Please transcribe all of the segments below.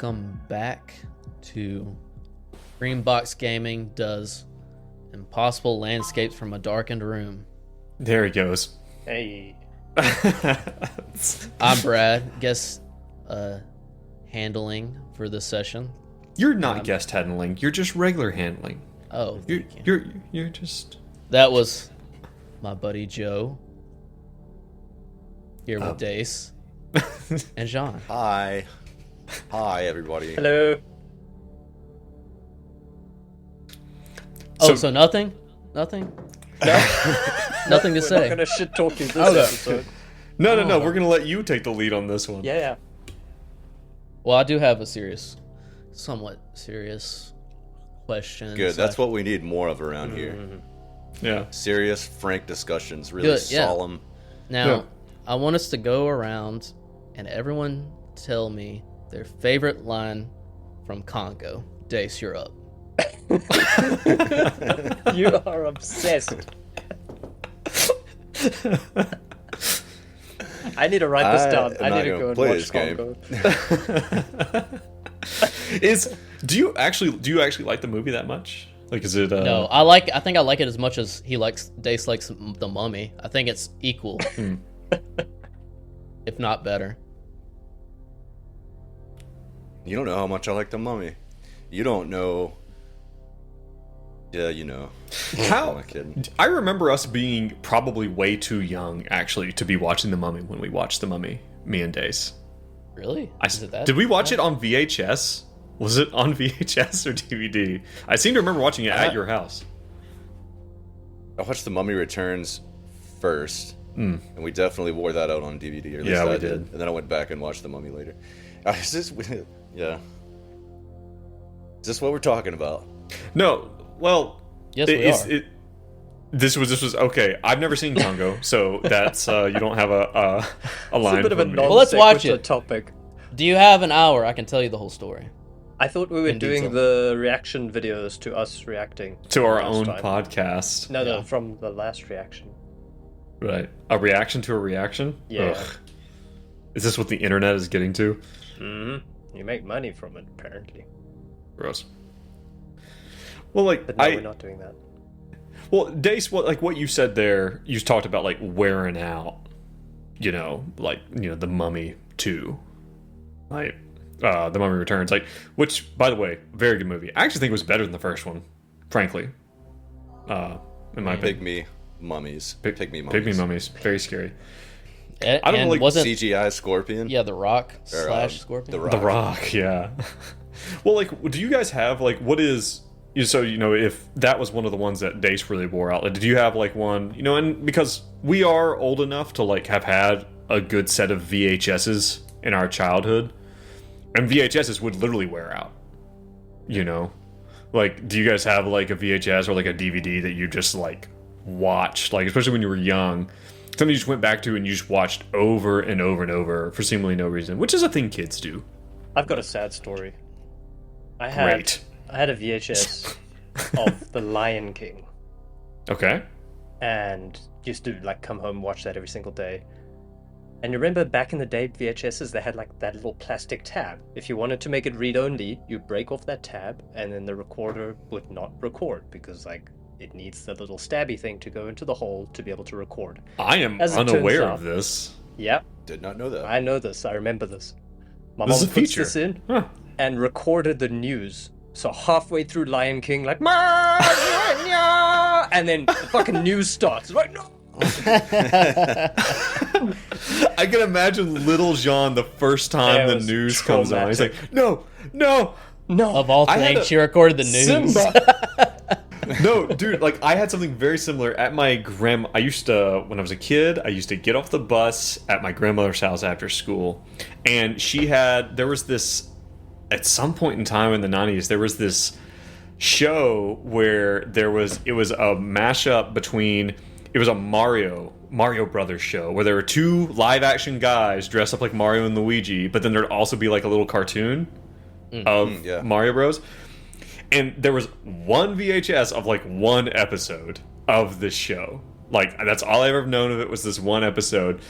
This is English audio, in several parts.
welcome back to Greenbox Gaming does Impossible Landscapes from a Darkened Room. There he goes. Hey. I'm Brad, guest handling for this session. You're not guest handling, you're just regular handling. Oh, You're just... That was my buddy Joe, here with Dace and Jean. Hi. Hi, everybody. Hello. Oh, so nothing? Nothing? Nothing to say. We're not gonna shit talk you this Okay. episode. No, we're going to let you take the lead on this one. Yeah. Well, I do have a somewhat serious question. Good. That's what we need more of around here. Yeah. Serious, frank discussions. Really Good, yeah. solemn. Now, Yeah. I want us to go around and everyone tell me their favorite line from Congo. Dace, you're up. You are obsessed. I need to write this down. I need to go and play watch this game. Congo. Do you actually like the movie that much? Like, is it No, I think I like it as much as Dace likes The Mummy. I think it's equal. If not better. You don't know how much I like the Mummy. You don't know. Yeah, you know. How? I'm kidding. I remember us being probably way too young, actually, to be watching The Mummy when we watched The Mummy, me and Dace. Really? Is it that? Did we watch it on VHS? Was it on VHS or DVD? I seem to remember watching it at your house. I watched The Mummy Returns first, and we definitely wore that out on DVD. Or at least Yeah, we I did. And then I went back and watched The Mummy later. Is this, yeah. Is this what we're talking about? No, well, Yes, we are. This was okay. I've never seen Congo, so that's you don't have a line. It's a bit of a for me. non Well, let's watch sequitur it. topic. Do you have an hour? I can tell you the whole story. I thought we were In doing detail. the reaction videos to us reacting to our last own time. podcast. No, Yeah. from the last reaction. Right, a reaction to a reaction. Yeah. Ugh. Is this what the internet is getting to? You make money from it, apparently. Gross. Well, like But no, we're not doing that. Well, Dace, what you said there, you talked about like wearing out, the Mummy 2, like the Mummy Returns, which, by the way, very good movie. I actually think it was better than the first one, frankly. In my opinion, Pygmy mummies. Pygmy mummies. Pygmy mummies, very scary. I don't know, like, wasn't CGI scorpion. yeah The Rock Or, slash Scorpion. The Rock. The Rock, yeah. Well, like, do you guys have what is? So, if that was one of the ones that Dace really wore out, did you have one, and because we are old enough to have had a good set of VHSs in our childhood, and VHSs would literally wear out, do you guys have a VHS or a DVD that you just watched, especially when you were young, something you just went back to and you just watched over and over and over for seemingly no reason, which is a thing kids do. I've got a sad story. I Great. had a VHS of The Lion King, Okay. and used to come home and watch that every single day. And you remember back in the day, VHSs, they had that little plastic tab. If you wanted to make it read-only, you break off that tab, and then the recorder would not record, because it needs the little stabby thing to go into the hole to be able to record. I am As it turns unaware out. of this. Yep, Did not know that. I know this. I remember this. My This mom is a puts feature. this in Huh. and recorded the news. So halfway through Lion King, "Ma, yeah, yeah," and then the fucking news starts. No. I can imagine little Jean the first time That the was news comes on. He's like, no. Of all I had things, she recorded the news. Simba. No, dude, I had something very similar at my when I was a kid, I used to get off the bus at my grandmother's house after school, and there was this, at some point in time in the 90s, there was this show where it was a mashup between, it was a Mario Brothers show, where there were two live action guys dressed up like Mario and Luigi, but then there'd also be a little cartoon of yeah. Mario Bros. And there was one VHS of one episode of this show. That's all I've ever known of it, was this one episode.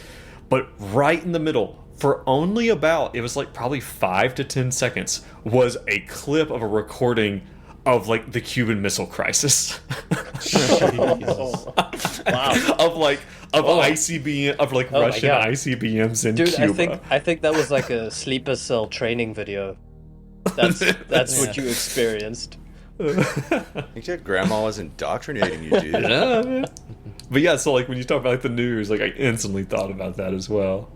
But right in the middle, for only about, it was like probably 5 to 10 seconds, was a clip of a recording of like the Cuban Missile Crisis. Wow. of ICBM, of like Russian God. ICBMs in Dude, Cuba. I think that was like a sleeper cell training video. That's what you experienced. I think your grandma was indoctrinating you, dude. Yeah, man. But yeah, so like when you talk about like the news, like I instantly thought about that as well.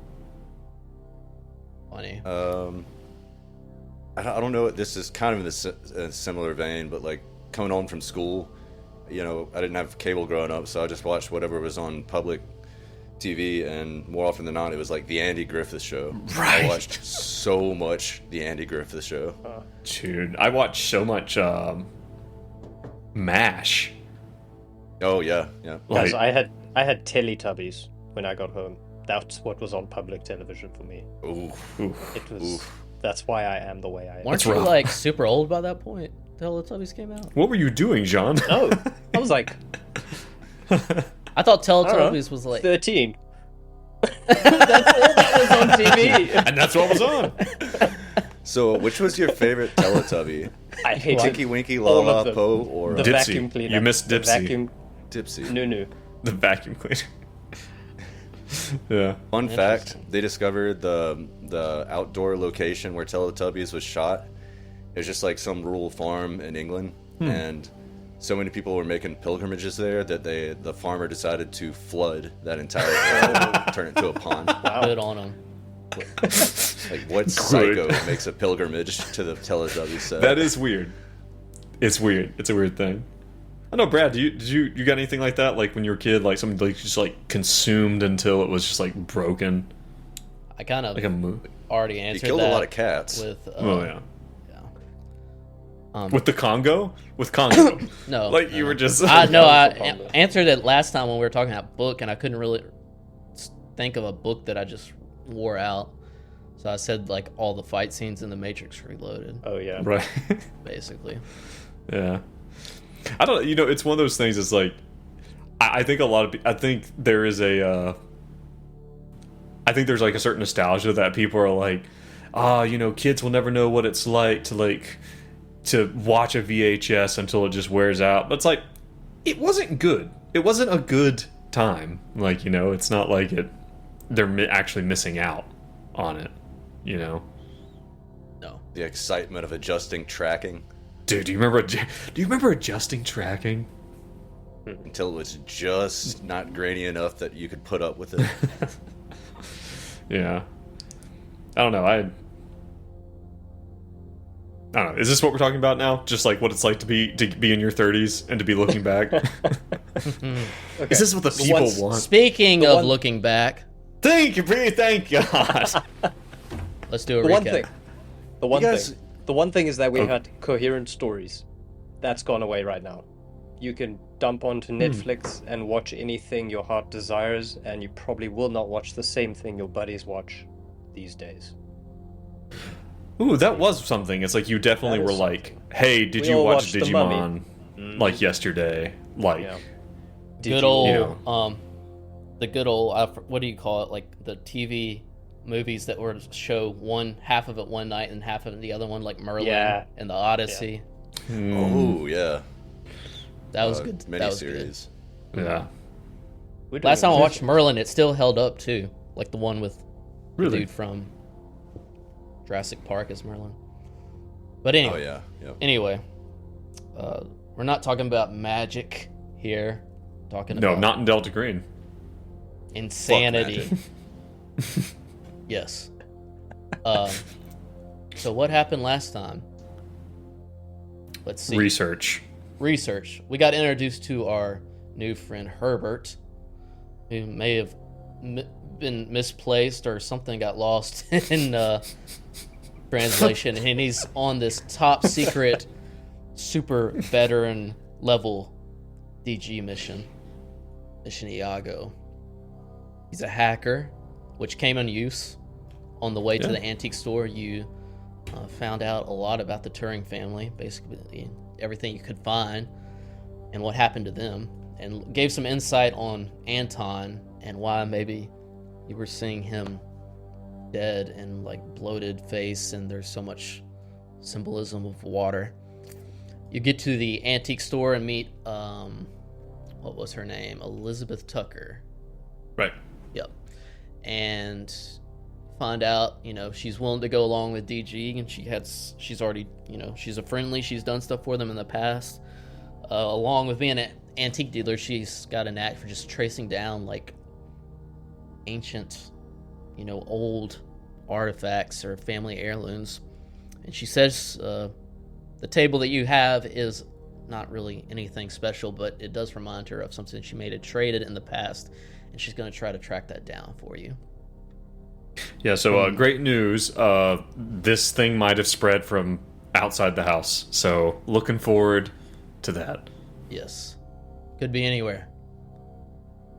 Funny. I don't know. This is kind of in a similar vein, but like coming home from school, you know, I didn't have cable growing up, so I just watched whatever was on public TV, and more often than not, it was like the Andy Griffith Show. Right. I watched so much the Andy Griffith Show. Dude, I watched so much MASH. Oh yeah, yeah. Guys, Like, I had Teletubbies when I got home. That's what was on public television for me. Ooh. It was. That's why I am the way I am. Weren't you rough. like super old by that point? Teletubbies came out. what were you doing, John? No, I was like I thought Teletubbies was like 13. That's all that was on TV. And that's what was on. So, which was your favorite Teletubby? I hate Tinky Winky, All La La of them. Po, or the Dipsy. vacuum cleaner. You missed The Dipsy. vacuum. Dipsy? No. The vacuum cleaner. Yeah. Fun fact: they discovered the outdoor location where Teletubbies was shot. It was just like some rural farm in England, and so many people were making pilgrimages there that the farmer decided to flood that entire area, turn it to a pond. good on them. Like, what psycho makes a pilgrimage to the Teletubbies set? That is weird. It's weird. It's a weird thing. I know, Brad. Did you got anything like that? Like when you were a kid, like something like just like consumed until it was just like broken, I kind of like a movie. already He answered killed that a lot of cats. with Oh yeah. yeah. With the Congo? With Congo. No, Like you were just. I Congo. answered it last time when we were talking about book, and I couldn't really think of a book that I just wore out. So I said like all the fight scenes in The Matrix Reloaded, Oh yeah. Right. basically. Yeah. I don't. You know, it's one of those things. It's like, I think a lot of. I think there is a. I think there's like a certain nostalgia that people are like, you know, kids will never know what it's like to watch a VHS until it just wears out. But it's like, it wasn't good. It wasn't a good time. Like, you know, it's not like they're actually missing out on it. You know. No. The excitement of adjusting tracking Dude, do you remember adjusting tracking? until it was just not grainy enough that you could put up with it. Yeah. I don't know. I don't know. Is this what we're talking about now? Just like what it's like to be in your 30s and to be looking back? Okay. Is this what the people want? Speaking The of one- looking back, Thank you, Bree. Thank God. let's do a The recap. one thing. The one guys- thing. The one thing is that we Oh. had coherent stories. That's gone away right now. You can dump onto Netflix and watch anything your heart desires, and you probably will not watch the same thing your buddies watch these days. Ooh, that was something. It's like you definitely That were is like, "Hey, did We you all watch watched The Digimon Mummy. like yesterday?" Like, Yeah. Good old, you the good old, what do you call it? Like the TV movies that were show one half of it one night and half of it the other one, like Merlin Yeah. and the Odyssey. Oh yeah, That was good. That was good. miniseries. yeah, We're doing Last time I this. watched Merlin, it still held up too, like the one with the Really? dude from Jurassic Park as Merlin. But anyway, Oh yeah, yeah. anyway, we're not talking about magic here. Talking no, about not in Delta Green. insanity. Yes. So what happened last time? Let's see. Research. Research. We got introduced to our new friend Herbert, who may have been misplaced or something got lost in translation, and he's on this top secret, super veteran level DG mission Iago. He's a hacker, which came in use on the way to Yeah. the antique store. You found out a lot about the Turing family, basically everything you could find and what happened to them, and gave some insight on Anton and why maybe you were seeing him dead and like bloated face, and there's so much symbolism of water. You get to the antique store and meet what was her name? Elizabeth Tucker. Right. Yep. And find out, she's willing to go along with DG, and she's already, she's a friendly, she's done stuff for them in the past. Along with being an antique dealer, she's got a knack for just tracing down like ancient, old artifacts or family heirlooms. And she says the table that you have is not really anything special, but it does remind her of something she may have traded in the past, and she's going to try to track that down for you. Yeah, so great news. This thing might have spread from outside the house, so looking forward to that. Yes. Could be anywhere.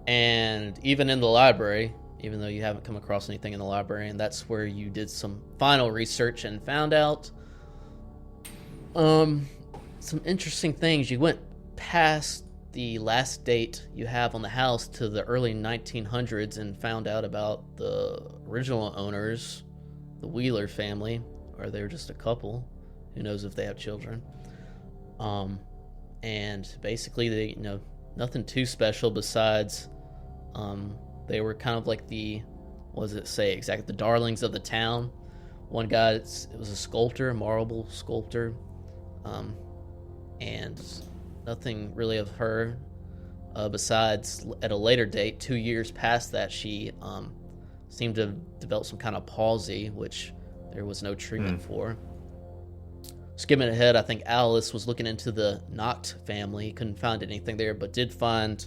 And even in the library, even though you haven't come across anything in the library, and that's where you did some final research and found out some interesting things. You went past the last date you have on the house to the early 1900s and found out about the original owners, the Wheeler family, or they were just a couple. Who knows if they have children. And basically they, nothing too special besides they were kind of like the, what does it say exactly, the darlings of the town. One guy, it was a sculptor, a marble sculptor, and nothing really of her besides at a later date, 2 years past that, she seemed to develop some kind of palsy, which there was no treatment for. Skimming ahead, I think Alice was looking into the Noct family, couldn't find anything there, but did find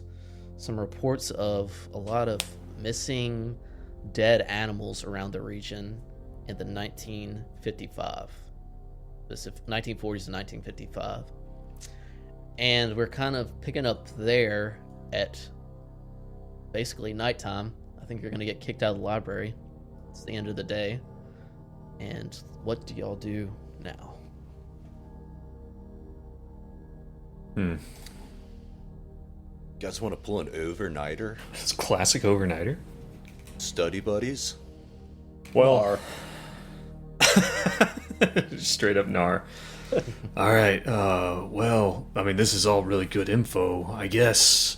some reports of a lot of missing dead animals around the region in the 1940s and 1955. And we're kind of picking up there at basically nighttime. I think you're going to get kicked out of the library. It's the end of the day. And what do y'all do now? Guys want to pull an overnighter? It's classic overnighter. Study buddies? Well, straight up Nar. All right. Well, I mean, this is all really good info, I guess.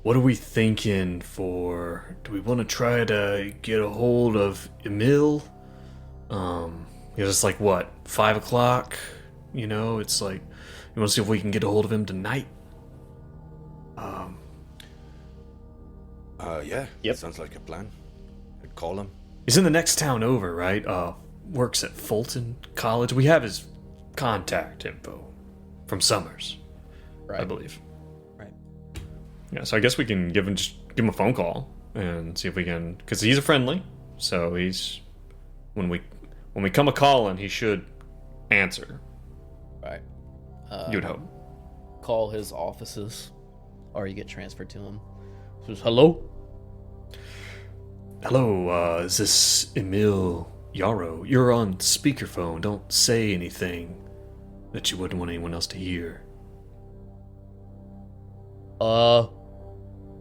What are we thinking for? Do we want to try to get a hold of Emil? It's like what, 5 o'clock? It's like, you want to see if we can get a hold of him tonight? Yeah. Yep. Sounds like a plan. I'd call him. He's in the next town over, right? Works at Fulton College. We have his contact info from Summers, Right. I believe. Right. Yeah, so I guess we can give him a phone call and see if we can, because he's a friendly. So he's when we come a calling, he should answer. Right. You would hope. Call his offices, or you get transferred to him. Says, hello? Hello, is this Emil Yarrow? You're on speakerphone. Don't say anything that you wouldn't want anyone else to hear.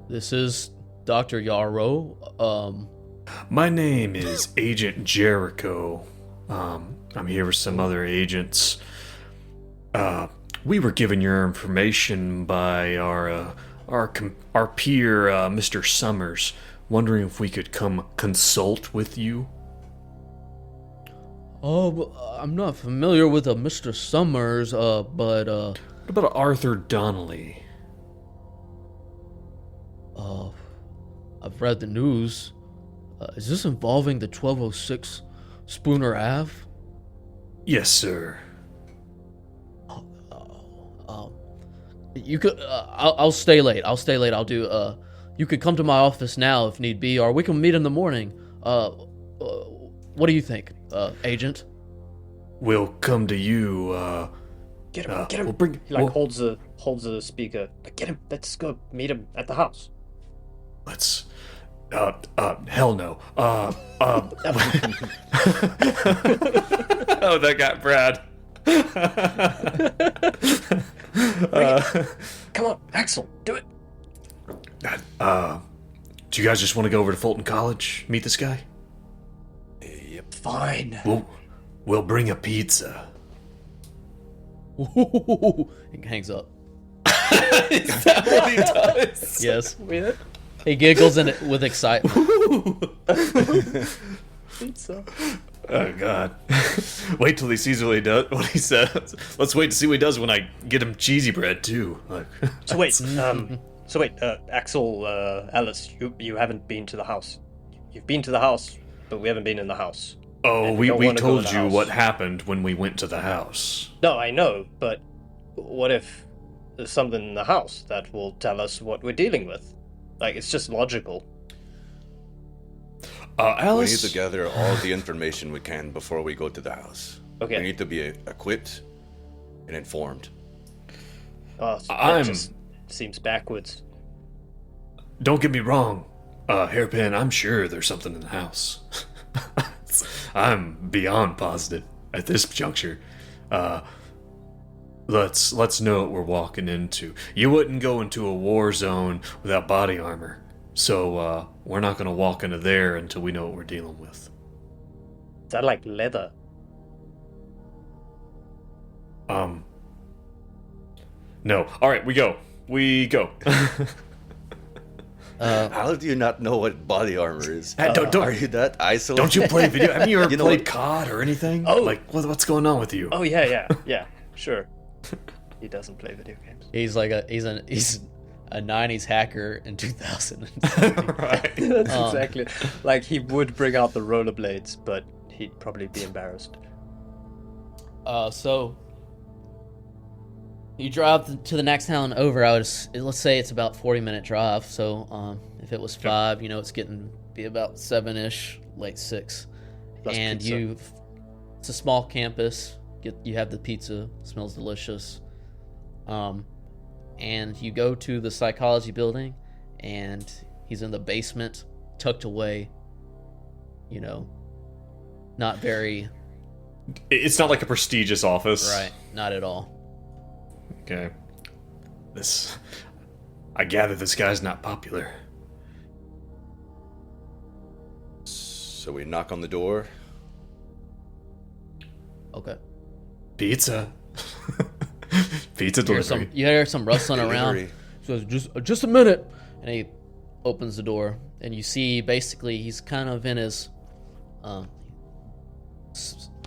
This is Dr. Yarrow. My name is Agent Jericho. I'm here with some other agents. We were given your information by our peer, Mr. Summers. Wondering if we could come consult with you. Oh, I'm not familiar with a Mr. Summers, but What about Arthur Donnelly? I've read the news. Is this involving the 1206 Spooner Ave? Yes, sir. You could. I'll stay late. I'll do. You could come to my office now if need be, or we can meet in the morning. What do you think, Agent? We'll come to you. Get him! Get him! We'll bring. He holds the speaker. Get him! Let's go meet him at the house. Let's. Hell no. Oh, that got Brad. Come on, Axel, do it. Do you guys just want to go over to Fulton College, meet this guy? Yep. Fine. We'll bring a pizza. He hangs up. Is that what he does? Yes. Weird. He giggles with excitement. Pizza. Oh God! Wait till he sees what he does. What he says. Let's wait to see what he does when I get him cheesy bread too. Like, So wait, Axel, Alice, you haven't been to the house. You've been to the house, but we haven't been in the house. oh, And we don't wanna go in told the you house. what happened when we went to the house. No, I know, but what if there's something in the house that will tell us what we're dealing with? Like, it's just logical. We Alice. need to gather all the information we can before we go to the house. Okay. We need to be equipped and informed. Oh, so that I'm- just seems backwards. Don't get me wrong, Hairpin. I'm sure there's something in the house. I'm beyond positive at this juncture. Let's know what we're walking into. You wouldn't go into a war zone without body armor, so we're not gonna walk into there until we know what we're dealing with. Is that like leather? No. All right, we go. We go. How do you not know what body armor is? Don't- Are you that isolated? Don't you play video? Haven't you ever You know played what? COD or anything? Oh. Like, what's going on with you? Oh yeah, sure. He doesn't play video games. He's like he's a 90s hacker in 2000. Right. That's exactly like he would bring out the rollerblades, but he'd probably be embarrassed. So you drive to the next town over. Let's say it's about 40-minute drive. So if it was 5, it's getting be about 7-ish, late 6. Plus and pizza. it's a small campus. You have the pizza, smells delicious. And you go to the psychology building, and he's in the basement, tucked away. Not very It's not like a prestigious office. right. Not at all. Okay. I gather this guy's not popular. So we knock on the door. Okay. Pizza. Pizza delivery. You hear some rustling around. Delivery. So just a minute, and he opens the door, and you see basically he's kind of in his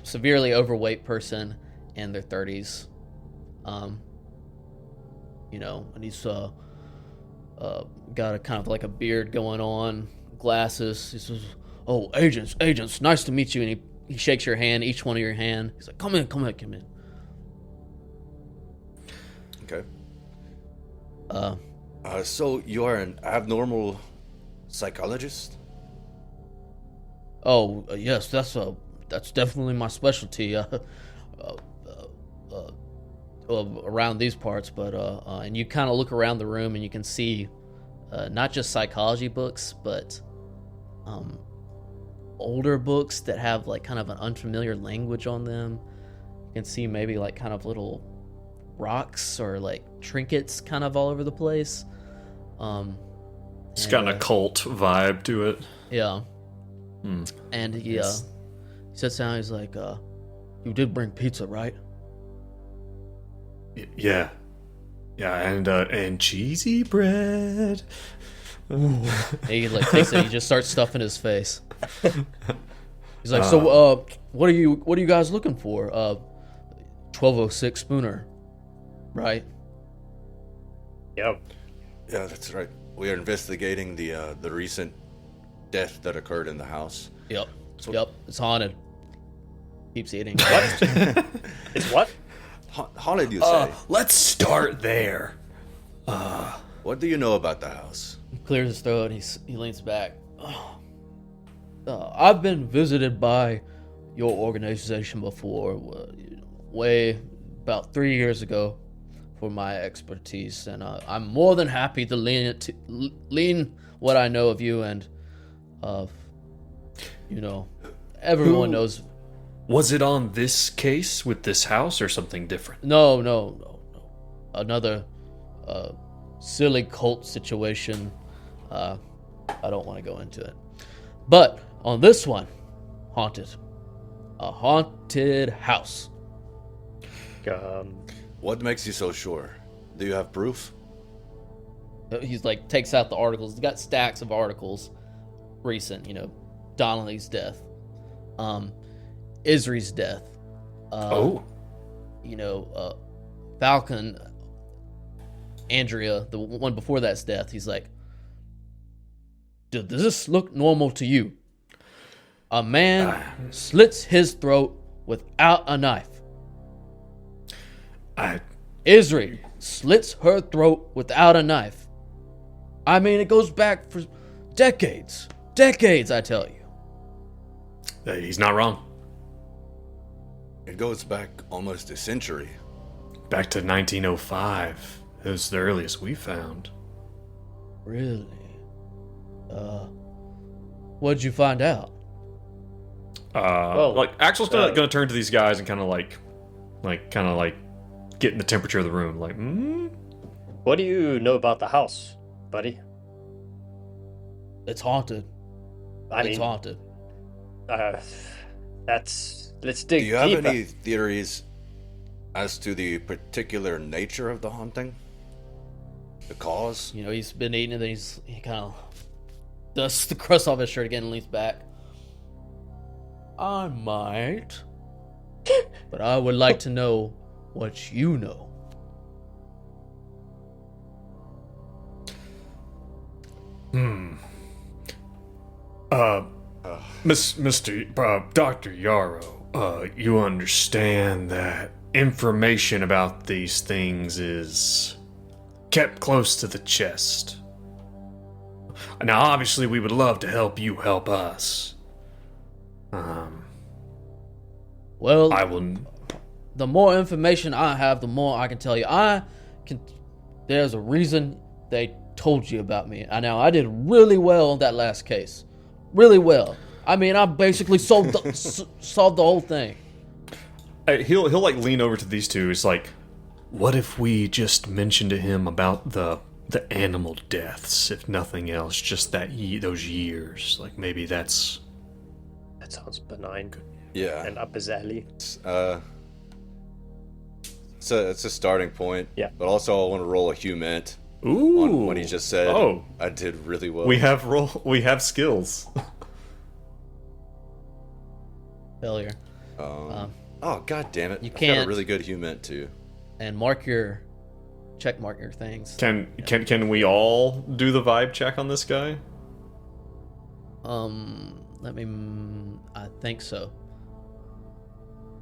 severely overweight person in their 30s, and he's got a kind of like a beard going on, glasses. He says, "Oh, agents, nice to meet you," and he shakes your hand, each one of your hand. He's like, "Come in." Okay. So you are an abnormal psychologist? Oh, yes, that's definitely my specialty. Around these parts, but and you kind of look around the room and you can see not just psychology books, but older books that have like kind of an unfamiliar language on them. You can see maybe like kind of little rocks or like trinkets kind of all over the place. It's got an occult vibe to it. Yeah. And he sits down. He's like, "You did bring pizza, right?" Yeah. And cheesy bread. He like takes it. He just starts stuffing his face. He's like, "So, what are you guys looking for? 1206 Spooner, right?" Yep. Yeah, that's right. We are investigating the recent death that occurred in the house. Yep. Yep. It's haunted. Keeps eating. What? It's what? Haunted, you say? Let's start there. What do you know about the house? He clears his throat. And he leans back. I've been visited by your organization before, way about 3 years ago, for my expertise, and I'm more than happy to lean what I know of you, and everyone knows. Was it on this case with this house or something different? No. Another silly cult situation. I don't want to go into it. But on this one, haunted. A haunted house. What makes you so sure? Do you have proof? He's like, takes out the articles. He's got stacks of articles. Recent, Donnelly's death. Isri's death. Falcon, Andrea, the one before that's death. He's like, does this look normal to you? A man slits his throat without a knife. Isri slits her throat without a knife. I mean, it goes back for decades. Decades, I tell you. He's not wrong. It goes back almost a century. Back to 1905. It was the earliest we found. Really? What'd you find out? Axel's gonna turn to these guys and kind of like getting the temperature of the room. Like, What do you know about the house, buddy? It's haunted. It's haunted. Let's dig Do you have deeper. any theories as to the particular nature of the haunting? The cause? He's been eating and then he kind of dusts the crust off his shirt again and leans back. I might. But I would like to know what you know. Dr. Yarrow, you understand that information about these things is kept close to the chest. Now, obviously, we would love to help you help us. Well, I will. the more information I have, the more I can tell you. There's a reason they told you about me. I did really well in that last case. Really well. I mean, I basically solved the whole thing. He'll like lean over to these two. It's like, what if we just mentioned to him about the animal deaths, if nothing else, just those years? Like maybe that sounds benign. Yeah. And up his alley. It's a starting point. Yeah. But also I want to roll a humint Ooh. on what he just said. Oh. I did really well. We have skills. Failure. oh, god damn it. You I've got can't- a really good humint too. And check mark your things. Can we all do the vibe check on this guy? I think so.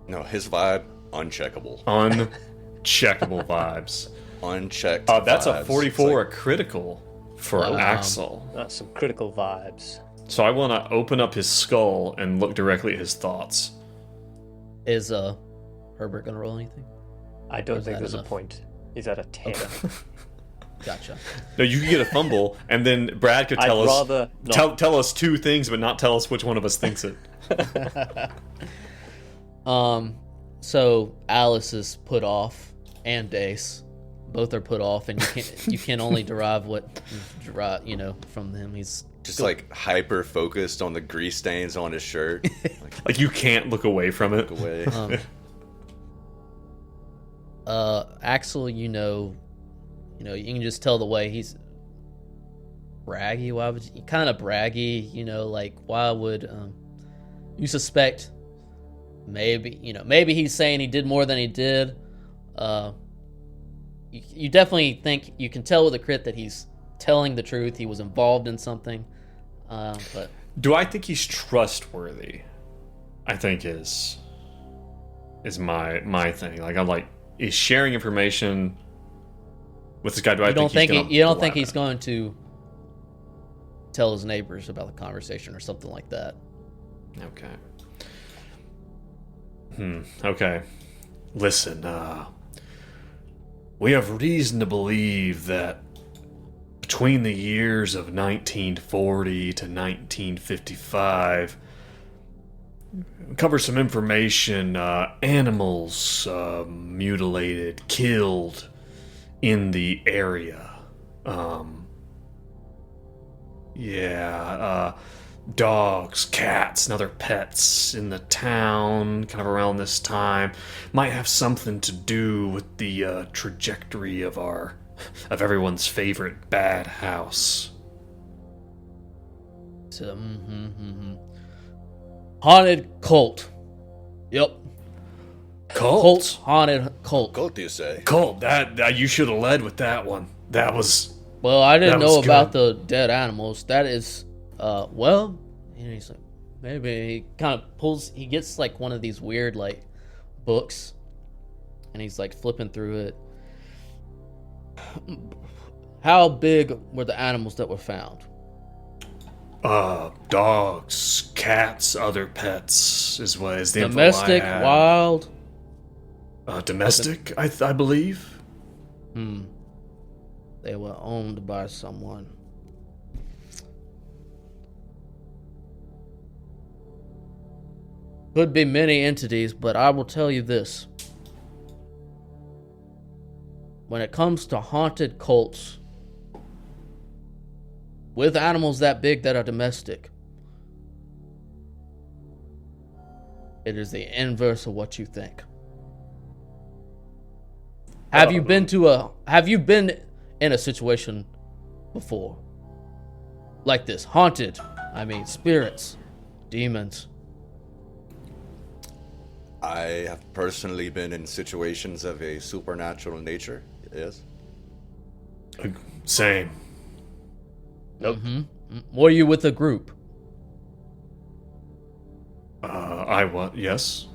No, his vibe, uncheckable. Uncheckable vibes. Unchecked. That's vibes. a 44, It's a critical for Wow. Axel. Some critical vibes. So I want to open up his skull and look directly at his thoughts. Is Herbert gonna roll anything? I don't is think that there's enough? a point. He's at a 10. Gotcha. No, you could get a fumble, and then Brad could tell I'd us rather not. tell us two things, but not tell us which one of us thinks it. So Alice is put off, and Dace, both are put off, and you can only derive from them. He's just like hyper focused on the grease stains on his shirt. Like you can't look away from it. Look away. Axel, you can just tell the way he's braggy. Why would you kind of braggy? Like why would you suspect? Maybe he's saying he did more than he did. You definitely think you can tell with a crit that he's telling the truth. He was involved in something. But Do I think he's trustworthy? I think is my thing. Like I'm like, is sharing information with this guy? Do I you don't think think he's going to tell his neighbors about the conversation or something like that? Okay. Okay. Listen, we have reason to believe that between the years of 1940 to 1955, cover some information, animals mutilated, killed in the area. Yeah, dogs, cats, and other pets in the town, kind of around this time, might have something to do with the trajectory of everyone's favorite bad house. So, haunted cult. Yep. Cult? Haunted cult. Cult, you say? Cult. That you should have led with that one. That was. Well, I didn't That know was about good. the dead animals. That is, well, and he's like, maybe he kind of pulls. He gets like one of these weird like books, and he's like flipping through it. How big were the animals that were found? Dogs, cats, other pets is what is the info Domestic, I had. wild. Domestic, I believe. They were owned by someone. Could be many entities, but I will tell you this. When it comes to haunted cults, with animals that big that are domestic, it is the inverse of what you think. Have you been in a situation before like this? Haunted, I mean spirits, demons. I have personally been in situations of a supernatural nature. Yes. Same. Nope. Were you with a group? Yes.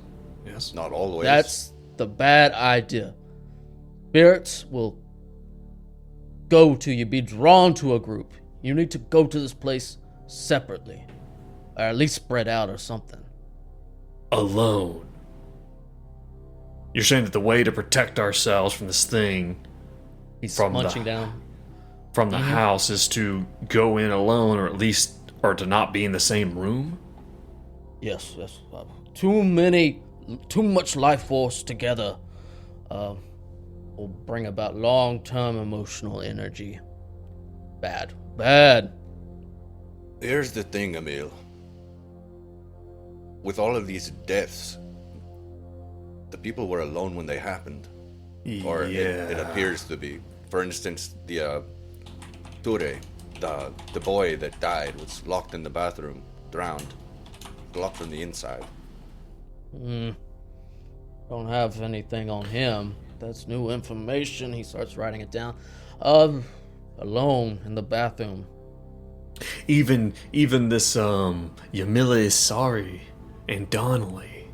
Not always. That's the bad idea. Spirits will go to you, be drawn to a group. You need to go to this place separately, or at least spread out or something. Alone. You're saying that the way to protect ourselves from this thing He's From the- munching down. from the house is to go in alone, or to not be in the same room? Yes. Too much life force together will bring about long-term emotional energy. Bad. Here's the thing, Emil. With all of these deaths, the people were alone when they happened. Or it appears to be. For instance, the Ture, the boy that died, was locked in the bathroom, drowned, locked from the inside. Don't have anything on him. That's new information. He starts writing it down. Alone in the bathroom. Even this Yamila Isari and Donnelly.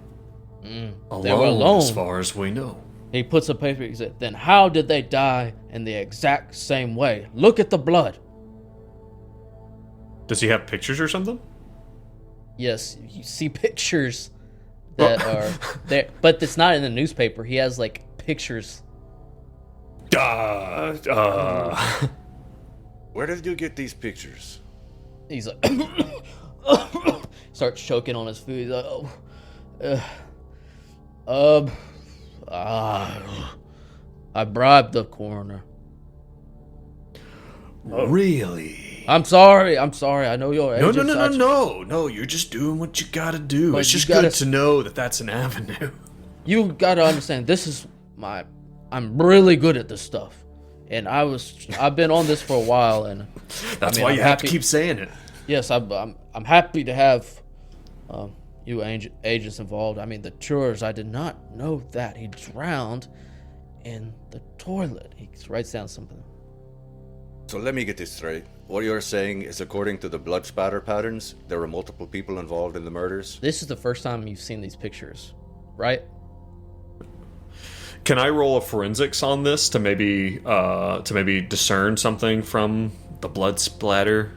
They were alone. As far as we know. He puts a paper. He said, "Then how did they die in the exact same way? Look at the blood." Does he have pictures or something? Yes, you see pictures that are there, but it's not in the newspaper. He has like pictures. Where did you get these pictures? He's like, starts choking on his food. He's like, I bribed the coroner. Really? I'm sorry. I know your agent. No. You're just doing what you gotta do. But It's you just gotta- good to know that that's an avenue. You gotta understand. This is I'm really good at this stuff, and I've been on this for a while, and That's I mean, why I'm you have happy- to keep saying it. yes, I'm happy to have you agents involved. I mean, the jurors. I did not know that he drowned in the toilet. He writes down something. So let me get this straight. What you're saying is, according to the blood spatter patterns, there were multiple people involved in the murders? This is the first time you've seen these pictures, right? Can I roll a forensics on this to maybe discern something from the blood splatter?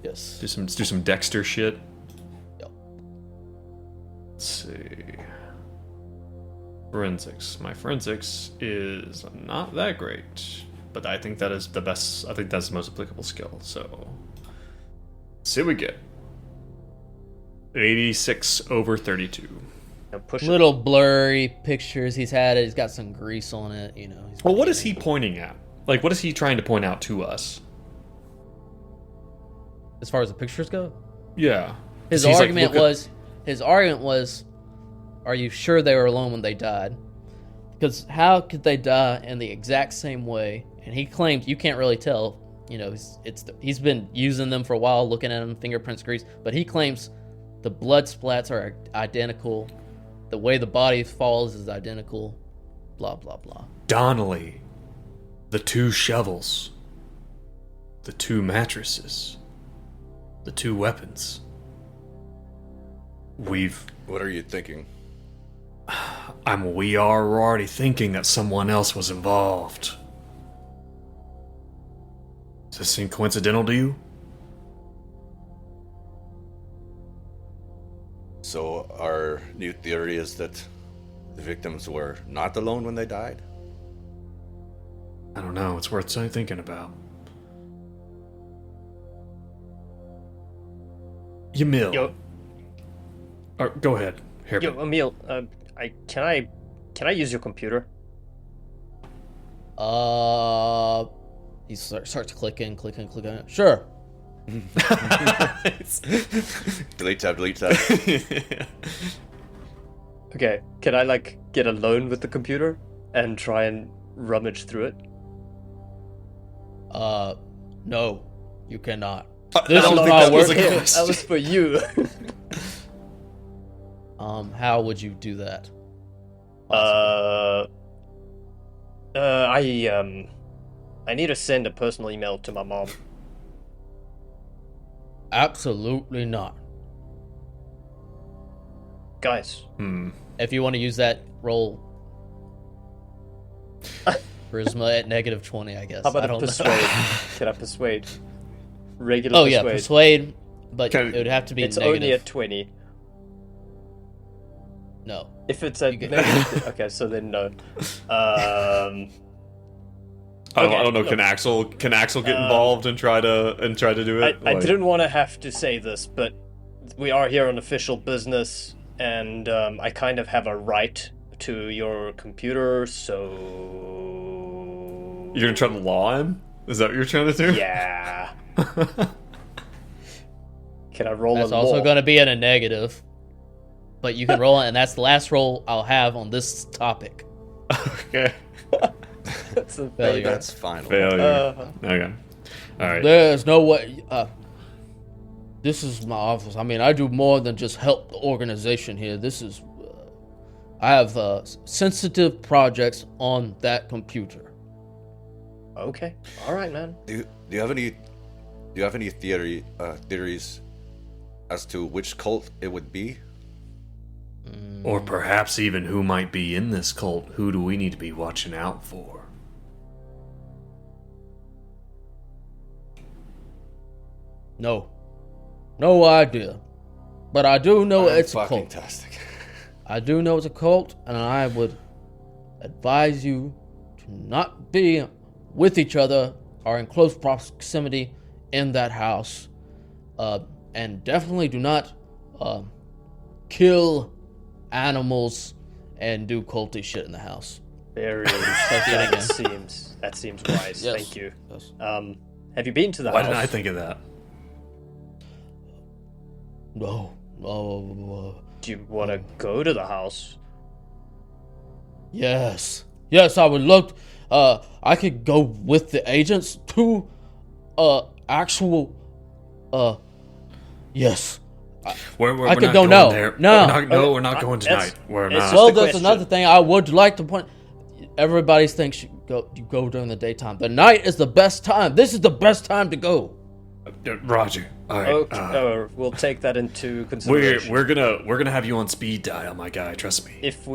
Yes. Do some Dexter shit. Yep. Let's see. Forensics. My forensics is not that great, but I think that is the best. I think that's the most applicable skill. So, let's see what we get. 86 over 32. Now push Little blurry pictures. He's got some grease on it. You know. Well, what is he pointing at? Like, what is he trying to point out to us? as far as the pictures go. Yeah. His He's like, argument was, are you sure they were alone when they died? Because how could they die in the exact same way? And he claimed you can't really tell. You know, he's been using them for a while, looking at them, fingerprints, grease. But he claims the blood splats are identical. The way the body falls is identical. Blah, blah, blah. Donnelly, the 2 shovels, the 2 mattresses, the 2 weapons. What are you thinking? We are already thinking that someone else was involved. Does this seem coincidental to you? So our new theory is that the victims were not alone when they died? I don't know. It's worth thinking about. Yamil. Yo, Go ahead. Hairpin. Emil, can I use your computer? He starts clicking. Sure. Delete tab. Okay, can I get a loan with the computer and try and rummage through it? No, you cannot. This is is not not working. That was for you. How would you do that? I need to send a personal email to my mom. Absolutely not. Guys, If you want to use that, roll charisma at -20, I guess. how about I a don't persuade? know. Can I persuade? Regular Oh persuade. yeah, persuade, but Can- it would have to be It's negative. only at 20. No. If it's at You get- negative, okay, so then no. I Okay, don't know. look. Can Axel get involved and try to do it? I didn't want to have to say this, but we are here on official business, and I kind of have a right to your computer, so You're gonna try to law him? Is that what you're trying to do? yeah. Can I roll That's a also law? going to be in a negative. But you can roll it, and that's the last roll I'll have on this topic. Okay. That's a Failure. failure. That's final. Failure. Okay. All right. There's no way. This is my office. I mean, I do more than just help the organization here. This is. I have sensitive projects on that computer. Okay. All right, man. Do you have any theories as to which cult it would be? Or perhaps even who might be in this cult. Who do we need to be watching out for? No. No idea. But I do know it's a cult. Fantastic. I do know it's a cult, and I would advise you to not be with each other or in close proximity in that house. And definitely do not kill animals and do culty shit in the house. Very. that that seems wise. Yes. Thank you. Yes. Have you been to the Why house? didn't I think of that? No. Do you want to go to the house? Yes. Yes, I would love I could go with the agents to actual yes. We're I could not go going now. there. No. We're not going That's- tonight. We're it's not. just Well, a that's question. another thing I would like to point. Everybody thinks you go during the daytime. The night is the best time. This is the best time to go. Roger. All right. Okay, we'll take that into consideration. We're gonna have you on speed dial, my guy. Trust me. If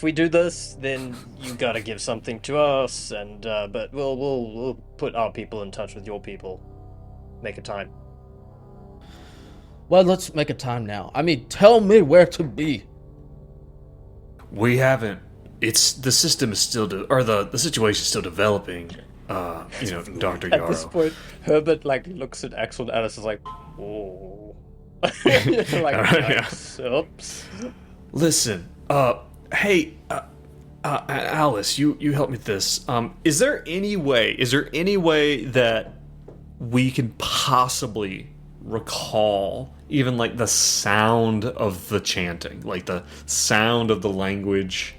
we do this, then you gotta give something to us, and but we'll put our people in touch with your people. Make a time. Well, let's make a time now. I mean, tell me where to be. We haven't. It's the system is still the situation is still developing. Dr. At this Yarrow. point, Herbert looks at Axel and Alice is like, oh, yikes, oops. Listen, hey, Alice, you help me with this. Is there any way that we can possibly recall, even like the sound of the chanting, like the sound of the language.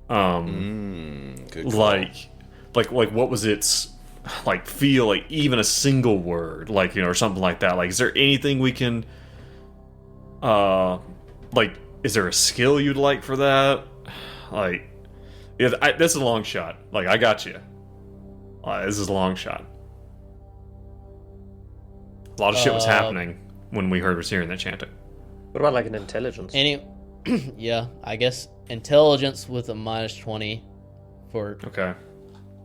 Good call. Like what was its like feel, like even a single word, like, you know, or something like that. Like, is there anything we can like, is there a skill you'd like for that? Like, yeah, this is a long shot. Like, I got you. This is a long shot. A lot of shit was happening when we was hearing that chanting. What about like an intelligence? Yeah, I guess intelligence with a -20 for Okay.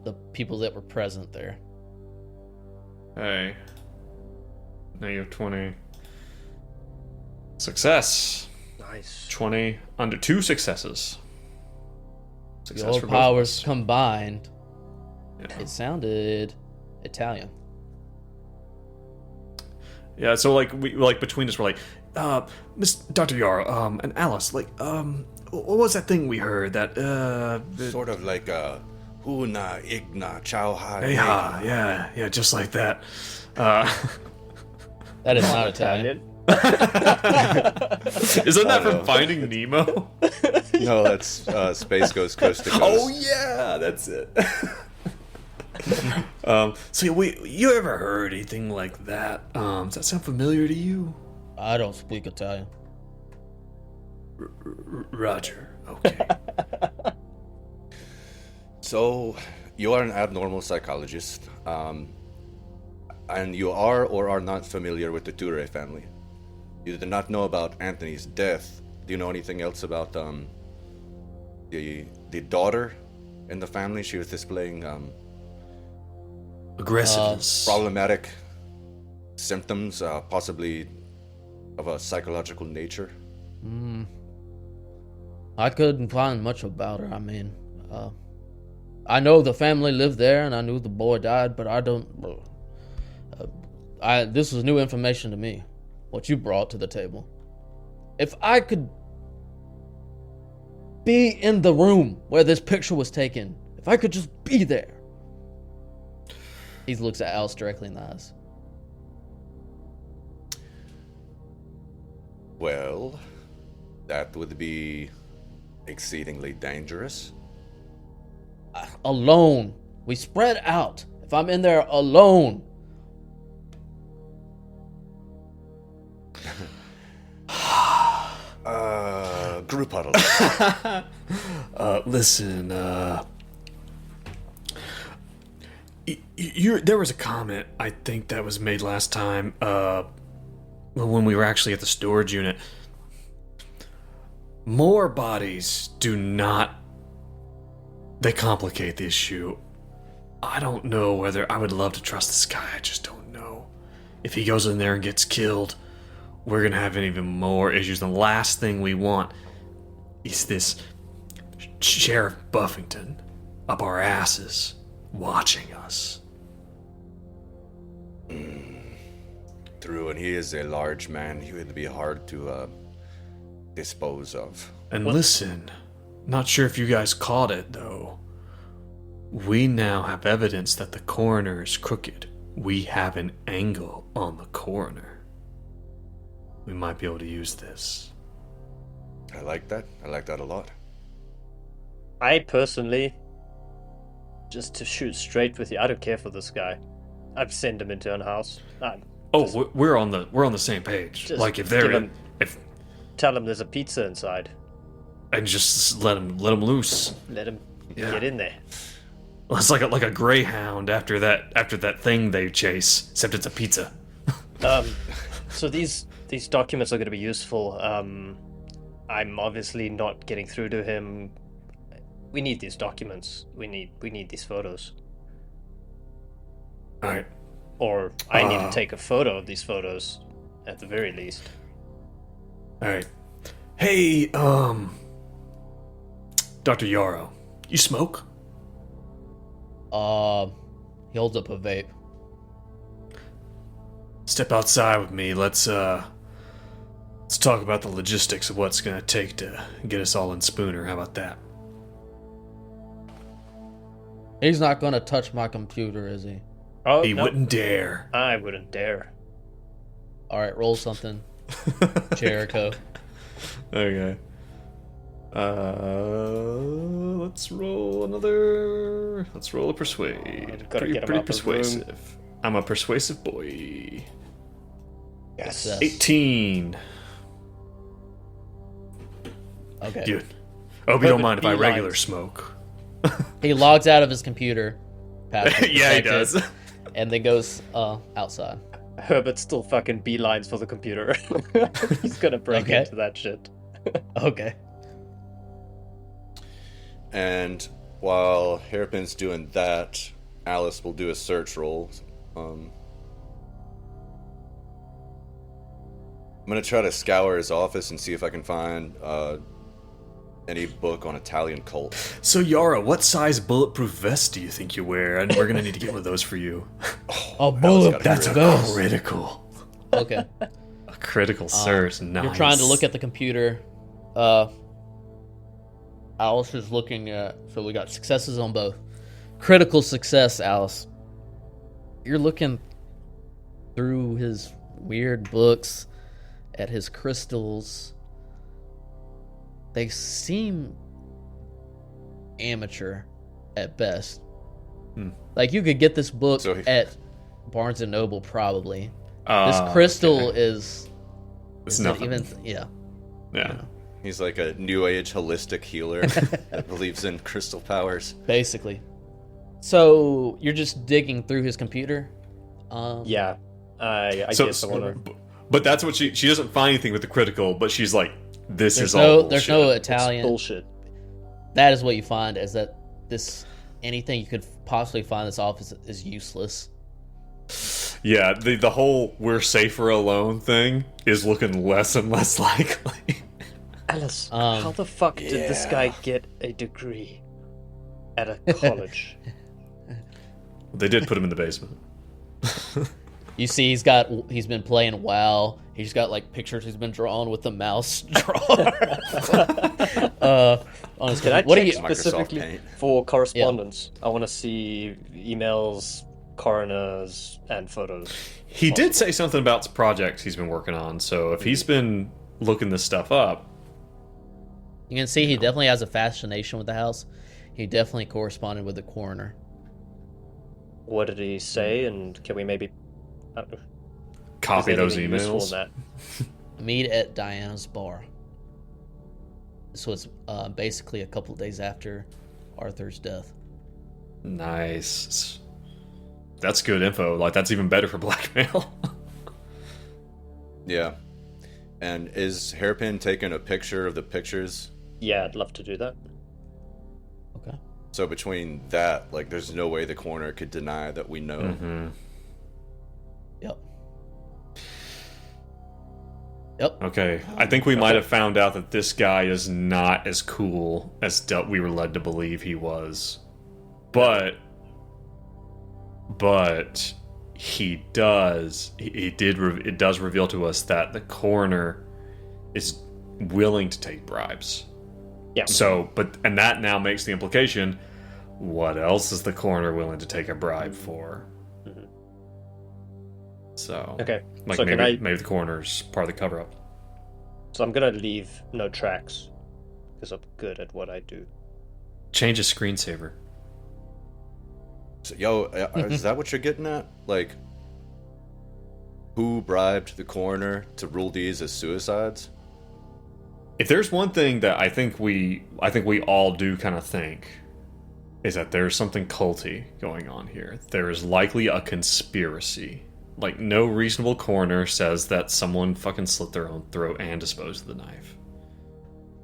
the people that were present there. Hey. -20. Success. Nice. 20 under 2 successes. Success Your for both of powers us. combined. Yeah. It sounded Italian. Yeah, so like we like between us we're like, Miss Dr. Yara, and Alice, like, what was that thing we heard? That Sort of like a Huna Igna Chow Hai. hey ha, yeah, just like that. That is not Italian. Isn't that Oh, from no. Finding Nemo? No, that's Space Ghost Coast to Coast. Oh yeah, that's it. So you ever heard anything like that? Does that sound familiar to you? I don't speak Italian. Roger. Okay. So, you are an abnormal psychologist, and you are or are not familiar with the Ture family. You did not know about Anthony's death. Do you know anything else about the daughter in the family? She was displaying Aggressiveness. problematic symptoms, possibly of a psychological nature. I couldn't find much about her. I mean, I know the family lived there, and I knew the boy died, but I don't. This was new information to me. What you brought to the table. If I could be in the room where this picture was taken, if I could just be there. He looks at Alice directly in the eyes. Well, that would be exceedingly dangerous. Alone. We spread out. If I'm in there alone. Group huddle. Listen, there was a comment, I think, that was made last time, when we were actually at the storage unit. More bodies do not... They complicate the issue. I don't know whether... I would love to trust this guy, I just don't know. If he goes in there and gets killed, we're gonna have even more issues. The last thing we want is this Sheriff Buffington up our asses watching us. True, and he is a large man. He would be hard to dispose of. And listen, not sure if you guys caught it, though. We now have evidence that the coroner is crooked. We have an angle on the coroner. We might be able to use this. I like that. I like that a lot. I personally, just to shoot straight with you, I don't care for this guy. I'd send him into an house. Oh, we're on the same page. Just Like if they're give him- if Tell him there's a pizza inside. and just let him loose. Let him Yeah. get in there. It's like a greyhound after that thing they chase, except it's a pizza. So these documents are going to be useful. I'm obviously not getting through to him. We need these documents. We need these photos. All right. Or I need to take a photo of these photos, at the very least. All right. Hey, Dr. Yarrow, you smoke? He holds up a vape. Step outside with me. Let's talk about the logistics of what's gonna take to get us all in Spooner. How about that? He's not gonna touch my computer, is he? Oh, He no. wouldn't dare. I wouldn't dare. All right, roll something, Jericho. Okay. Let's roll another. Let's roll a persuade. Gotta get him Pretty out the room. persuasive. I'm a persuasive boy. Yes. Success. 18. Okay. Dude. I hope you don't Perfect mind if I beeline. regular smoke. He logs out of his computer. password Yeah, he protected, does. And then goes outside. Herbert still fucking beelines for the computer. He's gonna break Okay. into that shit. Okay. And while Hairpin's doing that, Alice will do a search roll. I'm gonna try to scour his office and see if I can find any book on Italian cult. So, Yara, what size bulletproof vest do you think you wear? And we're gonna need to get one of those for you. Oh, bullet. That's a critical. Okay. A critical search. Nice. You're trying to look at the computer. Alice is looking at. So we got successes on both. Critical success, Alice. You're looking through his weird books at his crystals. They seem amateur at best. Like you could get this book So at Barnes and Noble probably. This Ah, crystal okay. is It's it nothing. even yeah. Yeah. He's like a new age holistic healer that believes in crystal powers. Basically. So you're just digging through his computer? Yeah. I So, guess I wanna. but that's what she doesn't find anything with the critical, but she's like, this There's is all there's bullshit. no It's Italian. bullshit. That is what you find is that anything you could possibly find in this office is useless. Yeah, the whole "we're safer alone" thing is looking less and less likely. Alice, how the fuck did this guy get a degree at a college? They did put him in the basement. You see he's been playing WoW. He's got like pictures he's been drawing with the mouse drawer. On his Can I what do check you Microsoft specifically Paint. for correspondence? I want to see emails, coroners, and photos. He did say something about projects he's been working on, so if he's been looking this stuff up, You can see he definitely has a fascination with the house. He definitely corresponded with the coroner. What did he say? And can we maybe copy is there those anything useful emails. in that? Meet at Diana's bar. This was basically a couple days after Arthur's death. Nice. That's good info. Like, that's even better for blackmail. Yeah. And is Hairpin taking a picture of the pictures? Yeah, I'd love to do that. Okay. So between that, like, there's no way the coroner could deny that we know. Mm-hmm. Yep. Yep. Okay, I think we might have found out that this guy is not as cool as we were led to believe he was. But he does. It does reveal to us that the coroner is willing to take bribes. Yeah. So, and that now makes the implication: what else is the coroner willing to take a bribe for? Mhm. So, Okay. like So can maybe the coroner's part of the cover-up. So I'm gonna leave no tracks because I'm good at what I do. Change a screensaver. So, is that what you're getting at? Like, who bribed the coroner to rule these as suicides? If there's one thing that I think we all do kind of think is that there's something culty going on here. There is likely a conspiracy. Like, no reasonable coroner says that someone fucking slit their own throat and disposed of the knife.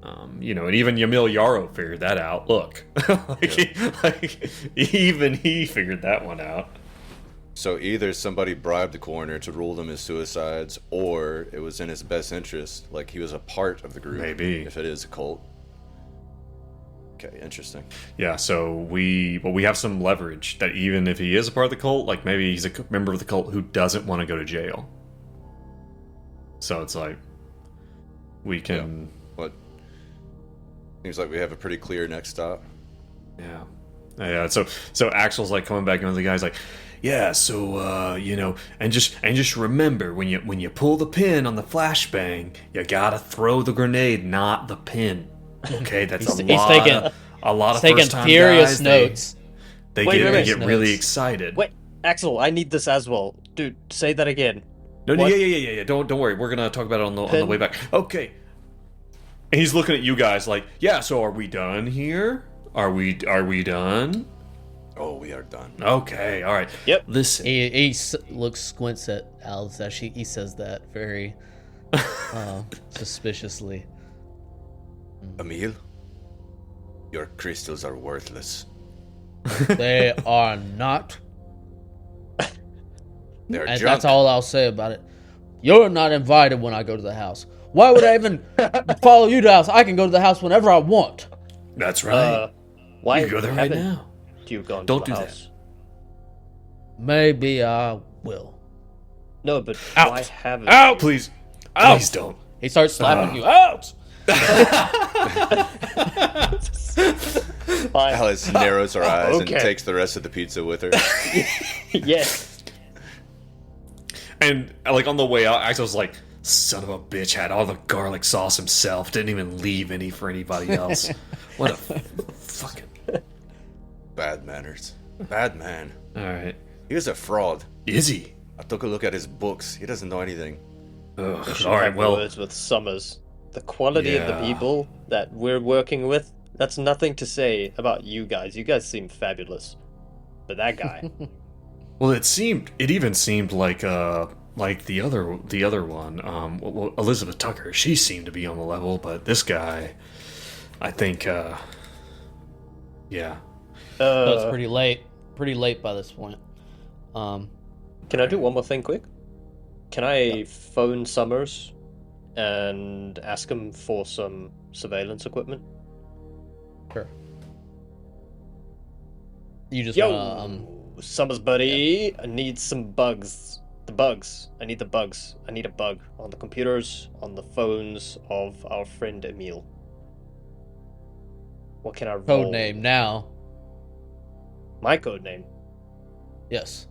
And even Yamil Yarrow figured that out. Look, even he figured that one out. So either somebody bribed the coroner to rule them as suicides, or it was in his best interest, like he was a part of the group. Maybe. If it is a cult. Okay, interesting. Yeah, so we have some leverage that even if he is a part of the cult, like maybe he's a member of the cult who doesn't want to go to jail. So it's like we can. What? Seems like we have a pretty clear next stop. Yeah. So Axel's like coming back into the guy's like, yeah. So and just remember when you pull the pin on the flashbang, you gotta throw the grenade, not the pin. Okay, that's He's taking first time furious guys. notes. They Wait, get wait. really Notes. excited. Wait, Axel, I need this as well. Dude, say that again. No, What? yeah. Don't worry. We're gonna talk about it on the Pin? way back. Okay. And he's looking at you guys like, yeah. So are we done here? Are we done? Oh, we are done. Okay. All right. Yep. Listen. He squints at Alice as he says that very suspiciously. Emil, your crystals are worthless. They are not. They're And junk. that's all I'll say about it. You're not invited when I go to the house. Why would I even follow you to the house? I can go to the house whenever I want. That's right. Why you can go there right haven't now. you gone Don't to the do house? Maybe I will. No, but Out. why haven't Out! Please. Out! Please don't. He starts slapping you. Out! Fine. Alice narrows her eyes okay. and takes the rest of the pizza with her. Yes. And like on the way out, Axel's like, "Son of a bitch, had all the garlic sauce himself. Didn't even leave any for anybody else. What a fucking." Bad manners. Bad man. All right. He was a fraud. Is he? I took a look at his books. He doesn't know anything. Ugh, Should all right. have Well, words with Summers. The quality of the Yeah. people that we're working with, that's nothing to say about you guys. You guys seem fabulous. But that guy, it even seemed like the other one, well, Elizabeth Tucker. She seemed to be on the level, but this guy, I think, yeah. So it's pretty late. Pretty late by this point. can I do one more thing quick? Can I phone Summers and ask him for some surveillance equipment? Sure. You just Yo, wanna, Summers buddy, I need some bugs. The bugs. I need the bugs. I need a bug on the computers, on the phones of our friend Emil. What can I roll? code name now. My code name. Yes.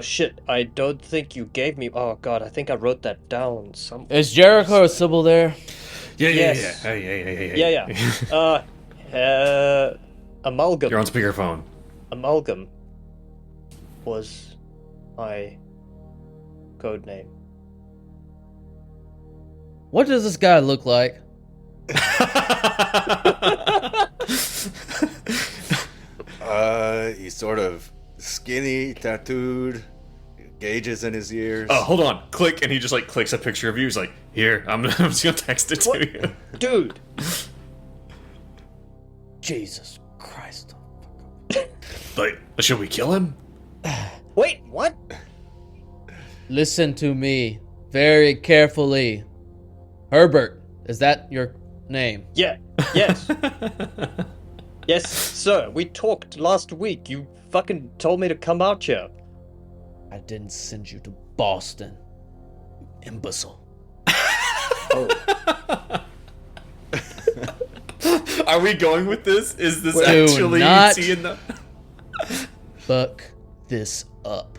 Shit. I don't think you gave me. Oh god, I think I wrote that down. Is Jericho or Sybil there? Yeah. Yes. Hey. Yeah. Amalgam. You're on speakerphone. Amalgam was my code name. What does this guy look like? He's sort of skinny, tattooed, gauges in his ears. Oh, hold on. Click, and he just like clicks a picture of you. He's like, "Here, I'm just gonna text it to What? you." Dude. Jesus Christ. Like, should we kill him? Wait, what? Listen to me very carefully. Herbert, is that your name? Yeah. Yes. Yes, sir. We talked last week. You fucking told me to come out here. I didn't send you to Boston, you imbecile. Oh. Are we going with this? Is this Do actually not- seeing the? Fuck this up.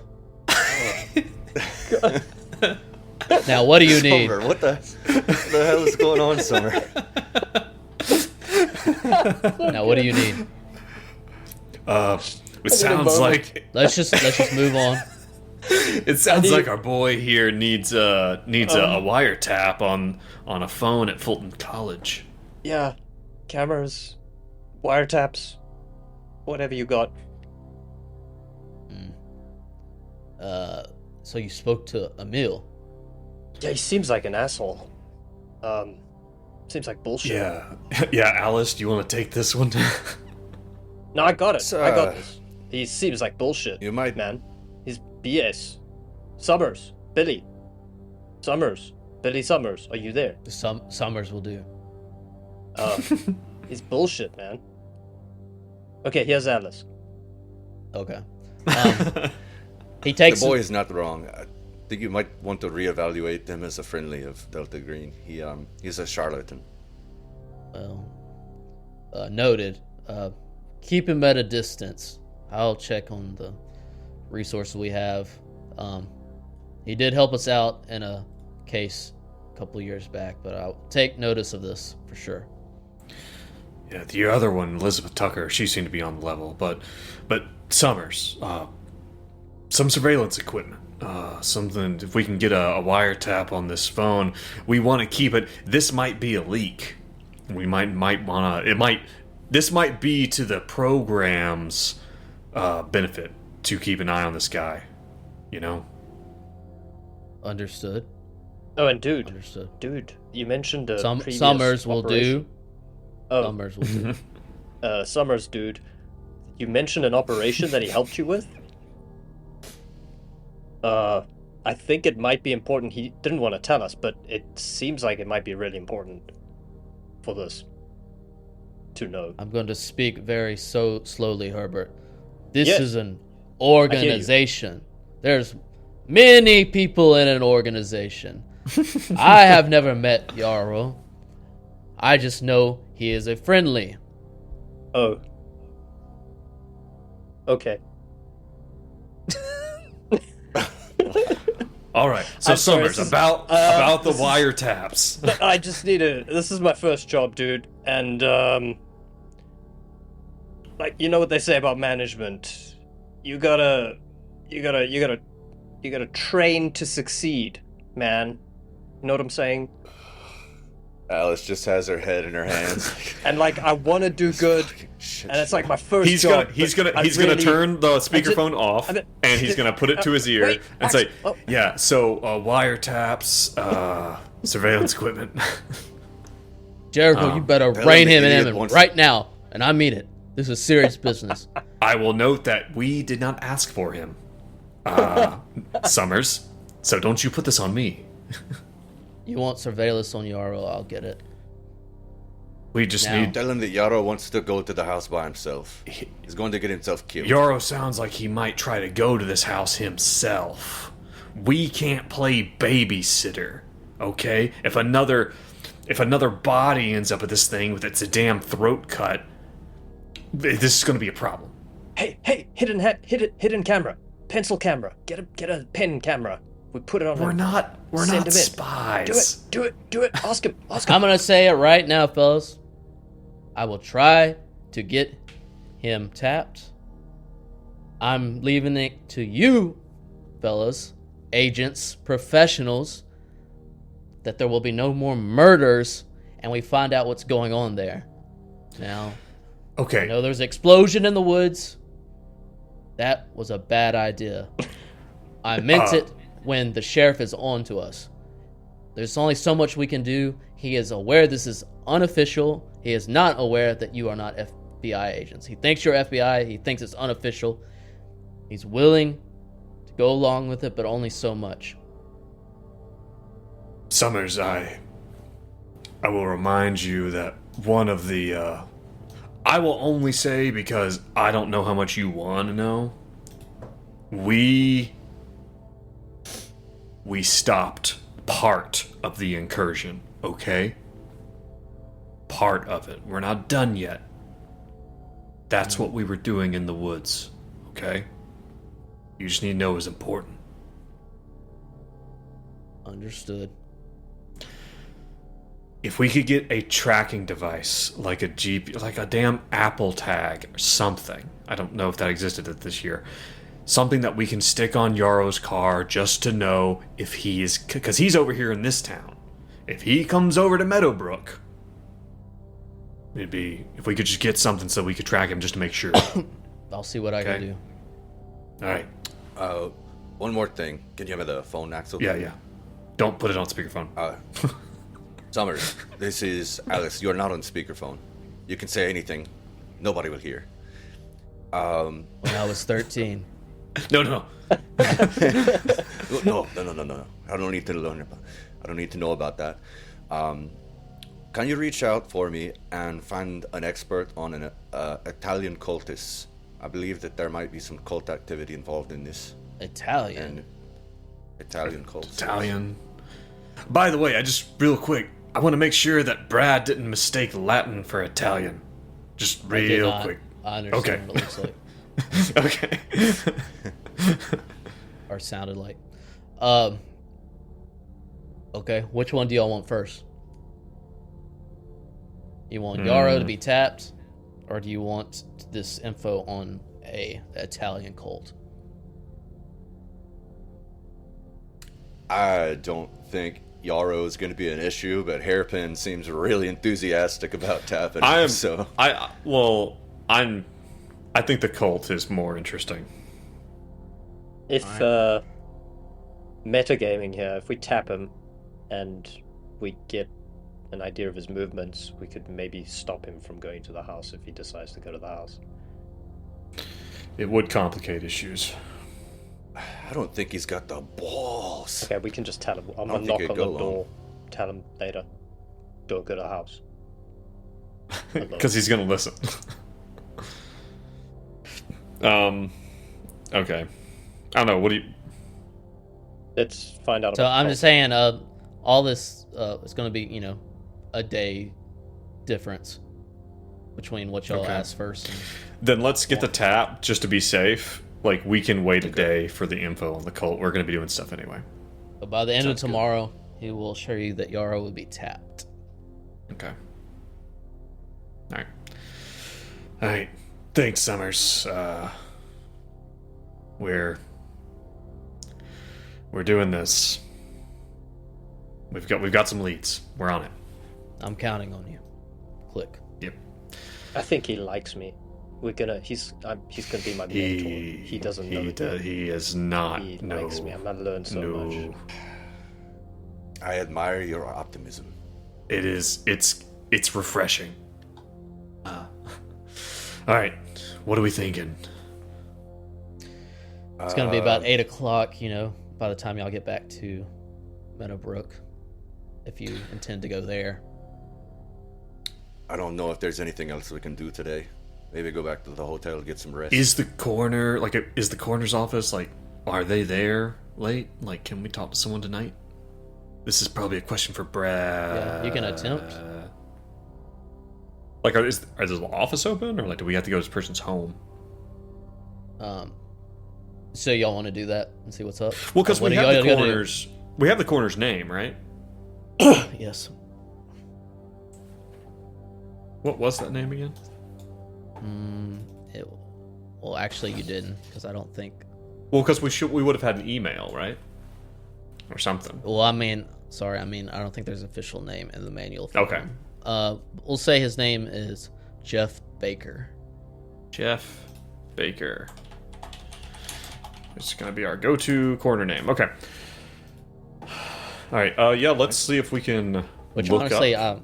Now, what do you need? Summer, what the hell is going on, Summer? Now, what do you need? It sounds like Let's just move on. it sounds like our boy here needs a wiretap on a phone at Fulton College. Yeah. Cameras. Wiretaps. Whatever you got. So you spoke to Emil. Yeah, he seems like an asshole. Seems like bullshit. Yeah. Alice, do you want to take this one? No, I got it. So, I got this. He seems like bullshit. You might- man. He's BS. Summers. Billy. Summers. Billy Summers. Are you there? Summers will do. He's bullshit, man. Okay, here's Alice. Okay. He The takes. boy is not wrong. I think you might want to reevaluate him as a friendly of Delta Green. He's a charlatan. Well, noted. Keep him at a distance. I'll check on the resources we have. He did help us out in a case a couple years back, but I'll take notice of this for sure. Yeah, the other one, Elizabeth Tucker, she seemed to be on the level, but Summers, some surveillance equipment, something. If we can get a wiretap on this phone, we want to keep it. This might be a leak. We might wanna. This might be to the program's benefit to keep an eye on this guy. You know. Understood. Oh, and dude, Understood. you mentioned a previous Summers will operation. do. Oh, Summers will do. Summers, dude, you mentioned an operation that he helped you with. I think it might be important. He didn't want to tell us, but it seems like it might be really important for this to know. I'm going to speak very slowly, Herbert. This Yeah. is an organization. There's many people in an organization. I have never met Yarrow. I just know he is a friendly. Oh. Okay. All right. So I'm sorry, Summers, this is- about the wiretaps. I just need this is my first job, dude, and like, you know what they say about management. You gotta train to succeed, man. You know what I'm saying? Alice just has her head in her hands. And like, I want to do good, Shit. and it's like my first He's job. gonna turn the speakerphone off, and he's gonna put it to his ear Wait, and say, oh. "Yeah, so wiretaps, surveillance equipment." Jericho, you better tell rein him him the idiot in wants right now. And I mean it. This is serious business. I will note that we did not ask for him, Summers. So don't you put this on me. You want surveillance on Yarrow, I'll get it. We just Now. need. Tell him that Yarrow wants to go to the house by himself. He's going to get himself killed. Yarrow sounds like he might try to go to this house himself. We can't play babysitter, okay? If another body ends up at this thing with its damn throat cut, this is going to be a problem. Hey, hidden camera, pencil camera. Get a pen camera. We put it on. We're not Send him in. spies. Do it. Ask him. I'm going to say it right now, fellas. I will try to get him tapped. I'm leaving it to you, fellas, agents, professionals, that there will be no more murders and we find out what's going on there. Now, I Okay. know there's an explosion in the woods. That was a bad idea. I meant it when the sheriff is on to us. There's only so much we can do. He is aware this is unofficial. He is not aware that you are not FBI agents. He thinks you're FBI. He thinks it's unofficial. He's willing to go along with it, but only so much. Summers, I will remind you that one of the I will only say because I don't know how much you want to know. We stopped part of the incursion, okay? Part of it. We're not done yet. That's what we were doing in the woods, okay? You just need to know it was important. Understood. If we could get a tracking device, like a Jeep, like a damn Apple tag or something. I don't know if that existed this year. Something that we can stick on Yarrow's car just to know if he is... Because he's over here in this town. If he comes over to Meadowbrook, it'd be... If we could just get something so we could track him just to make sure. I'll see what I can do. Alright. One more thing. Can you have the phone, Axel? Yeah. Don't put it on speakerphone. Summers, this is Alice. You're not on speakerphone. You can say anything. Nobody will hear. When I was 13. No. No. I don't need to learn about. I don't need to know about that. Can you reach out for me and find an expert on an Italian cultist? I believe that there might be some cult activity involved in this. Italian. And Italian cults. Italian. By the way, I just real quick, I want to make sure that Brad didn't mistake Latin for Italian. Just I did real not. quick. I understand Okay. what it looks like. Okay. Or sounded like. Okay, which one do y'all want first? You want Yarrow to be tapped, or do you want this info on a Italian cult? I don't think Yarrow is going to be an issue, but Hairpin seems really enthusiastic about tapping. I think the cult is more interesting. If metagaming here, if we tap him and we get an idea of his movements, we could maybe stop him from going to the house if he decides to go to the house. It would complicate issues. I don't think he's got the balls. Okay, we can just tell him. I'm I gonna don't knock think on it'd the go door. Tell him later. Don't go to the house. Because he's gonna listen. Okay. I don't know. What do you? Let's find out. So about I'm the just cult. saying, all this is going to be, a day difference between what y'all Okay. asked first. And Then let's get the tap just to be safe. Like we can wait a day for the info on the cult. We're gonna be doing stuff anyway. but by the end Sounds of good. tomorrow, he will show you that Yarrow will be tapped. Okay. All right. Thanks, Summers. We're doing this. We've got some leads. We're on it. I'm counting on you. Click. Yep. I think he likes me. He's gonna be my mentor. He doesn't know that. He is not. He No. likes me. I'm gonna learn so much. I admire your optimism. It is. It's refreshing. All right. What are we thinking? It's going to be about 8 o'clock, by the time y'all get back to Meadowbrook, if you intend to go there. I don't know if there's anything else we can do today. Maybe go back to the hotel, get some rest. Is the coroner's office are they there late? Like, can we talk to someone tonight? This is probably a question for Brad. Yeah, you can attempt. Is the office open, or do we have to go to this person's home? So y'all want to do that and see what's up? Well, because What we do have y'all the gotta do? coroner's. We have the coroner's name, right? Yes. What was that name again? Well, actually, you didn't, because I don't think. Well, because we would have had an email, right, or something. Well, I don't think there's an official name in the manual. For Okay. him. We'll say his name is Jeff Baker. Jeff Baker. It's gonna be our go-to coroner name. Okay. All right. Yeah. Let's see if we can. Which look honestly, up I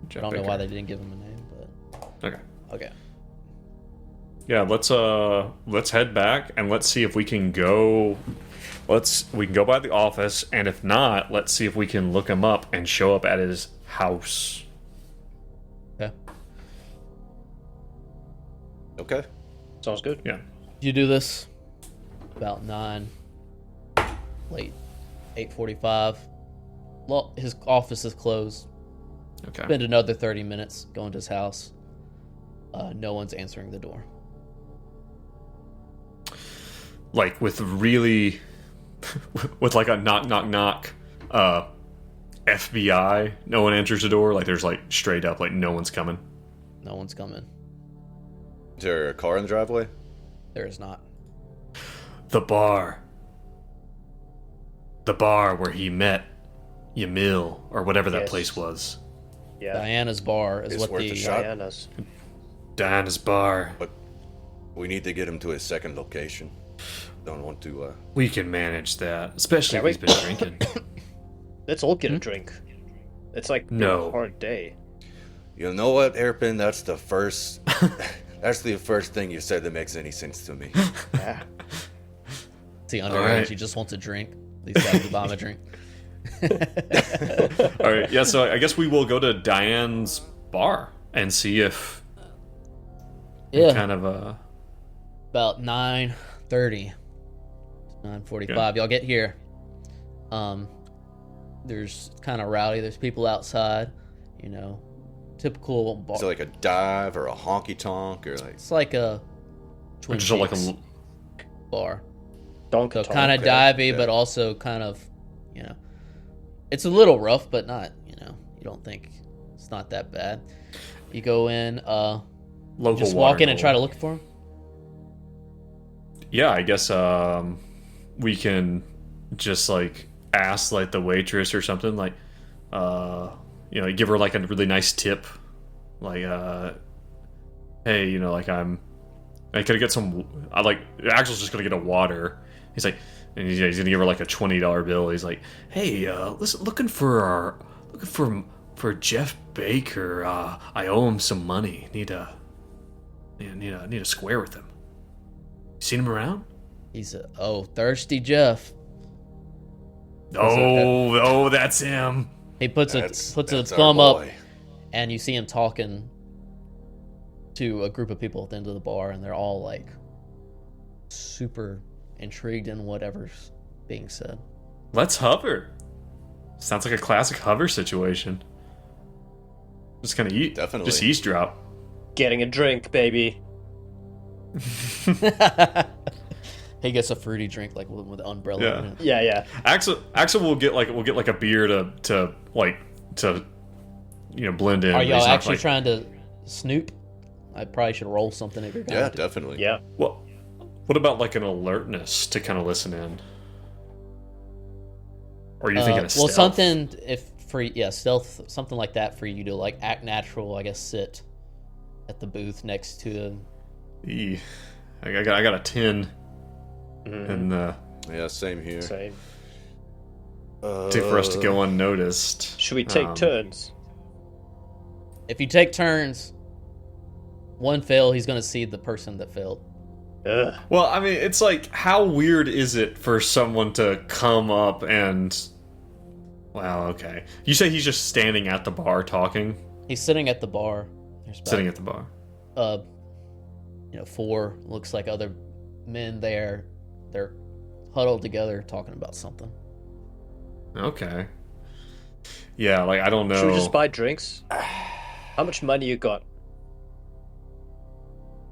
Jeff don't know Baker. why they didn't give him a name, but Okay. okay. Yeah. Let's head back and let's see if we can go. We can go by the office, and if not, let's see if we can look him up and show up at his house. Okay. Okay. Sounds good. Yeah. You do this about 9, late 8:45. His office is closed. Okay. Spend another 30 minutes going to his house. No one's answering the door. With really, with a knock knock knock, FBI. No one answers the door. There's straight up no one's coming. No one's coming. Is there a car in the driveway? There is not. The bar where he met Yamil, or whatever that Yes. place was. Yeah. Diana's bar is It's what worth the a shot. Diana's. Diana's bar. But we need to get him to his second location. Don't want to. We can manage that, especially Can if he's been drinking. Let's all get a drink. It's been No. a hard day. You know what, Hairpin? That's the first. That's the first thing you said that makes any sense to me. Yeah. See, underage, Alright. he just wants a drink. These guys will buy him a drink. All right, yeah. So I guess we will go to Diane's bar and see if Yeah. kind of About 9:30, 9:45. Y'all get here. There's kind of rowdy. There's people outside. Typical bar. Is it like a dive or a honky tonk or like? It's like a Twin just like Peaks bar. Donkey So kind of okay, divey, yeah. but also kind of, you know, it's a little rough, but not, you know, you don't think it's not that bad. You go in, Local just walk in and water try to hole. look for him. Yeah, I guess we can just like ask like the waitress or something, like you know, give her like a really nice tip, like hey, you know, like I could get some. I like Axel's just gonna get a water. He's like, and he's gonna give her like a $20 bill. He's like, hey, listen, looking for Jeff Baker. I owe him some money. Need a square with him. You seen him around? He's thirsty Jeff. Oh, that's him. He puts a That's our thumb up, boy. and you see him talking to a group of people at the end of the bar, and they're all like super intrigued in whatever's being said. Let's hover. Sounds like a classic hover situation. Just kind of eat. Definitely. Just eavesdrop. Getting a drink, baby. He gets a fruity drink like with an umbrella Yeah. in it. Yeah. Axel will get like a beer to you know, blend in. Are He's y'all not, actually like- trying to snoop? I probably should roll something if you're going Yeah, to. definitely. Yeah. Well, what about like an alertness to kind of listen in? Or are you thinking of Well, stealth? something stealth, something like that for you to like act natural. I guess sit at the booth next to him. Eee. I got a 10, and Yeah, same here. Same. for us to go unnoticed. Should we take turns? If you take turns, one fail, he's going to see the person that failed. Ugh. Well, I mean, it's like, how weird is it for someone to come up and... Wow, okay. You say he's just standing at the bar talking? He's sitting at the bar. There's about, Sitting at the bar. 4 looks like other men there. They're huddled together talking about something. Okay. Yeah, like, I don't know. Should we just buy drinks? How much money you got?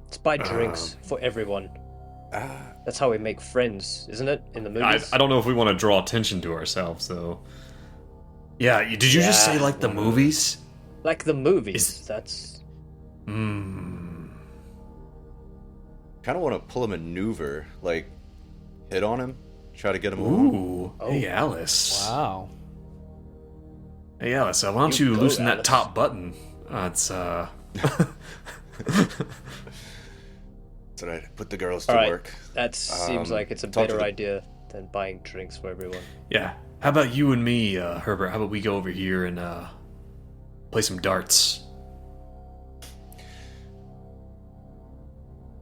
Let's buy drinks for everyone. That's how we make friends, isn't it? In the movies? I don't know if we want to draw attention to ourselves, though. Yeah, did you just say, like, the movies? Like the movies. That's... Kind of want to pull a maneuver, like hit on him, try to get him along. Ooh. Hey, Alice. Wow. Hey, Alice, why don't You you go, loosen that Alice. top button? It's, So I put the girls to Alright, work. that seems like it's a talk to better the- idea than buying drinks for everyone. Yeah. How about you and me, Herbert? How about we go over here and play some darts?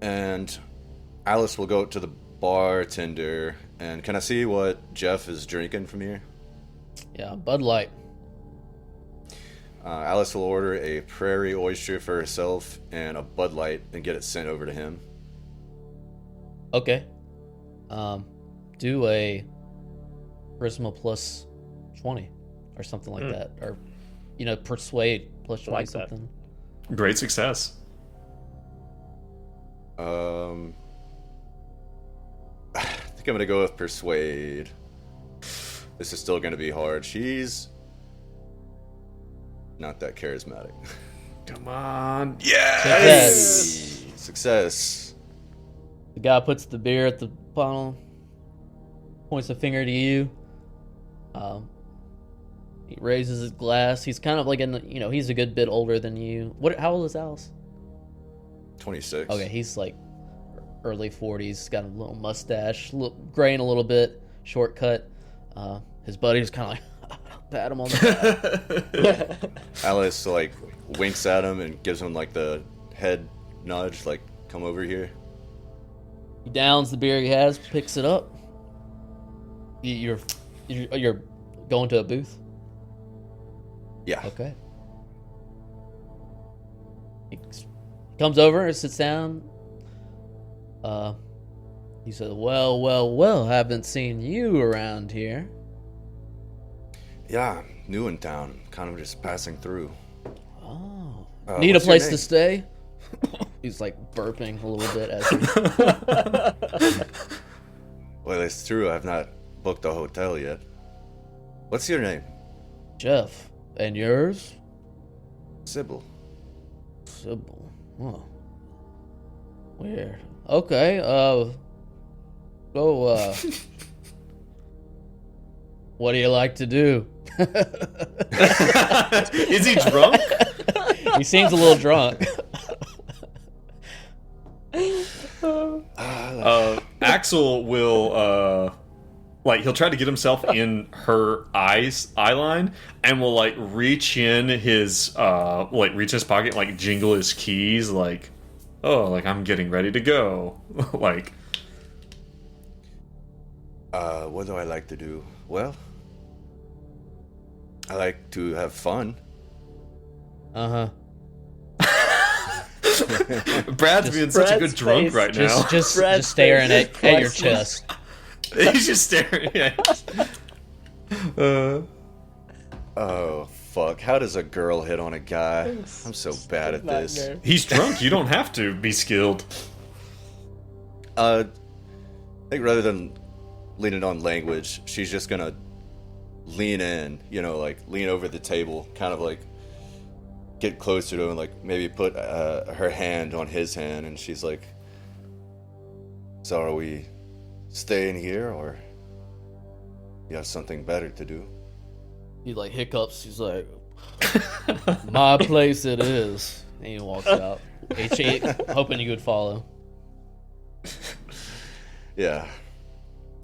And Alice will go to the bartender and can I see what Jeff is drinking from here? Yeah, Bud Light. Alice will order a prairie oyster for herself and a Bud Light and get it sent over to him. Okay. Do a charisma plus 20 or something like that, or persuade plus 20 Like that. something. Great success. I think I'm gonna go with persuade. This is still gonna be hard. She's not that charismatic. Come on. Success. Success. The guy puts the beer at the bottle, points a finger to you. He raises his glass. He's kind of like he's a good bit older than you. How old is Alice? 26. Okay, he's like early 40s, got a little mustache, graying a little bit, shortcut. His buddy's kind of like pat him on the back. Alice like winks at him and gives him like the head nudge, like come over here. He downs the beer he has, picks it up. You're going to a booth? Yeah. Okay. He comes over and sits down. He says, well, haven't seen you around here. Yeah, new in town. Kind of just passing through. Oh. Uh, Need a what's your place name? to stay? He's like burping a little bit as he... Well, it's true. I've not booked a hotel yet. What's your name? Jeff. And yours? Sybil. Sybil. Huh. Weird. Okay, go, what do you like to do? Is he drunk? He seems a little drunk. Axel will he'll try to get himself in her eye line, and will like reach in his reach his pocket, like jingle his keys, like, oh, like I'm getting ready to go. Like, what do I like to do? Well, I like to have fun. Uh-huh. Brad's being such a good drunk face. right now. Just staring at your chest. He's just staring at Oh, fuck. How does a girl hit on a guy? I'm so bad at this. Nightmare. He's drunk. You don't have to be skilled. I think rather than leaning on language, she's just gonna lean in, like lean over the table, kind of like get closer to him, like maybe put her hand on his hand, and she's like, so are we staying here, or you have something better to do? He like hiccups. He's like, my place it is. And he walks out. Hoping you would follow. Yeah.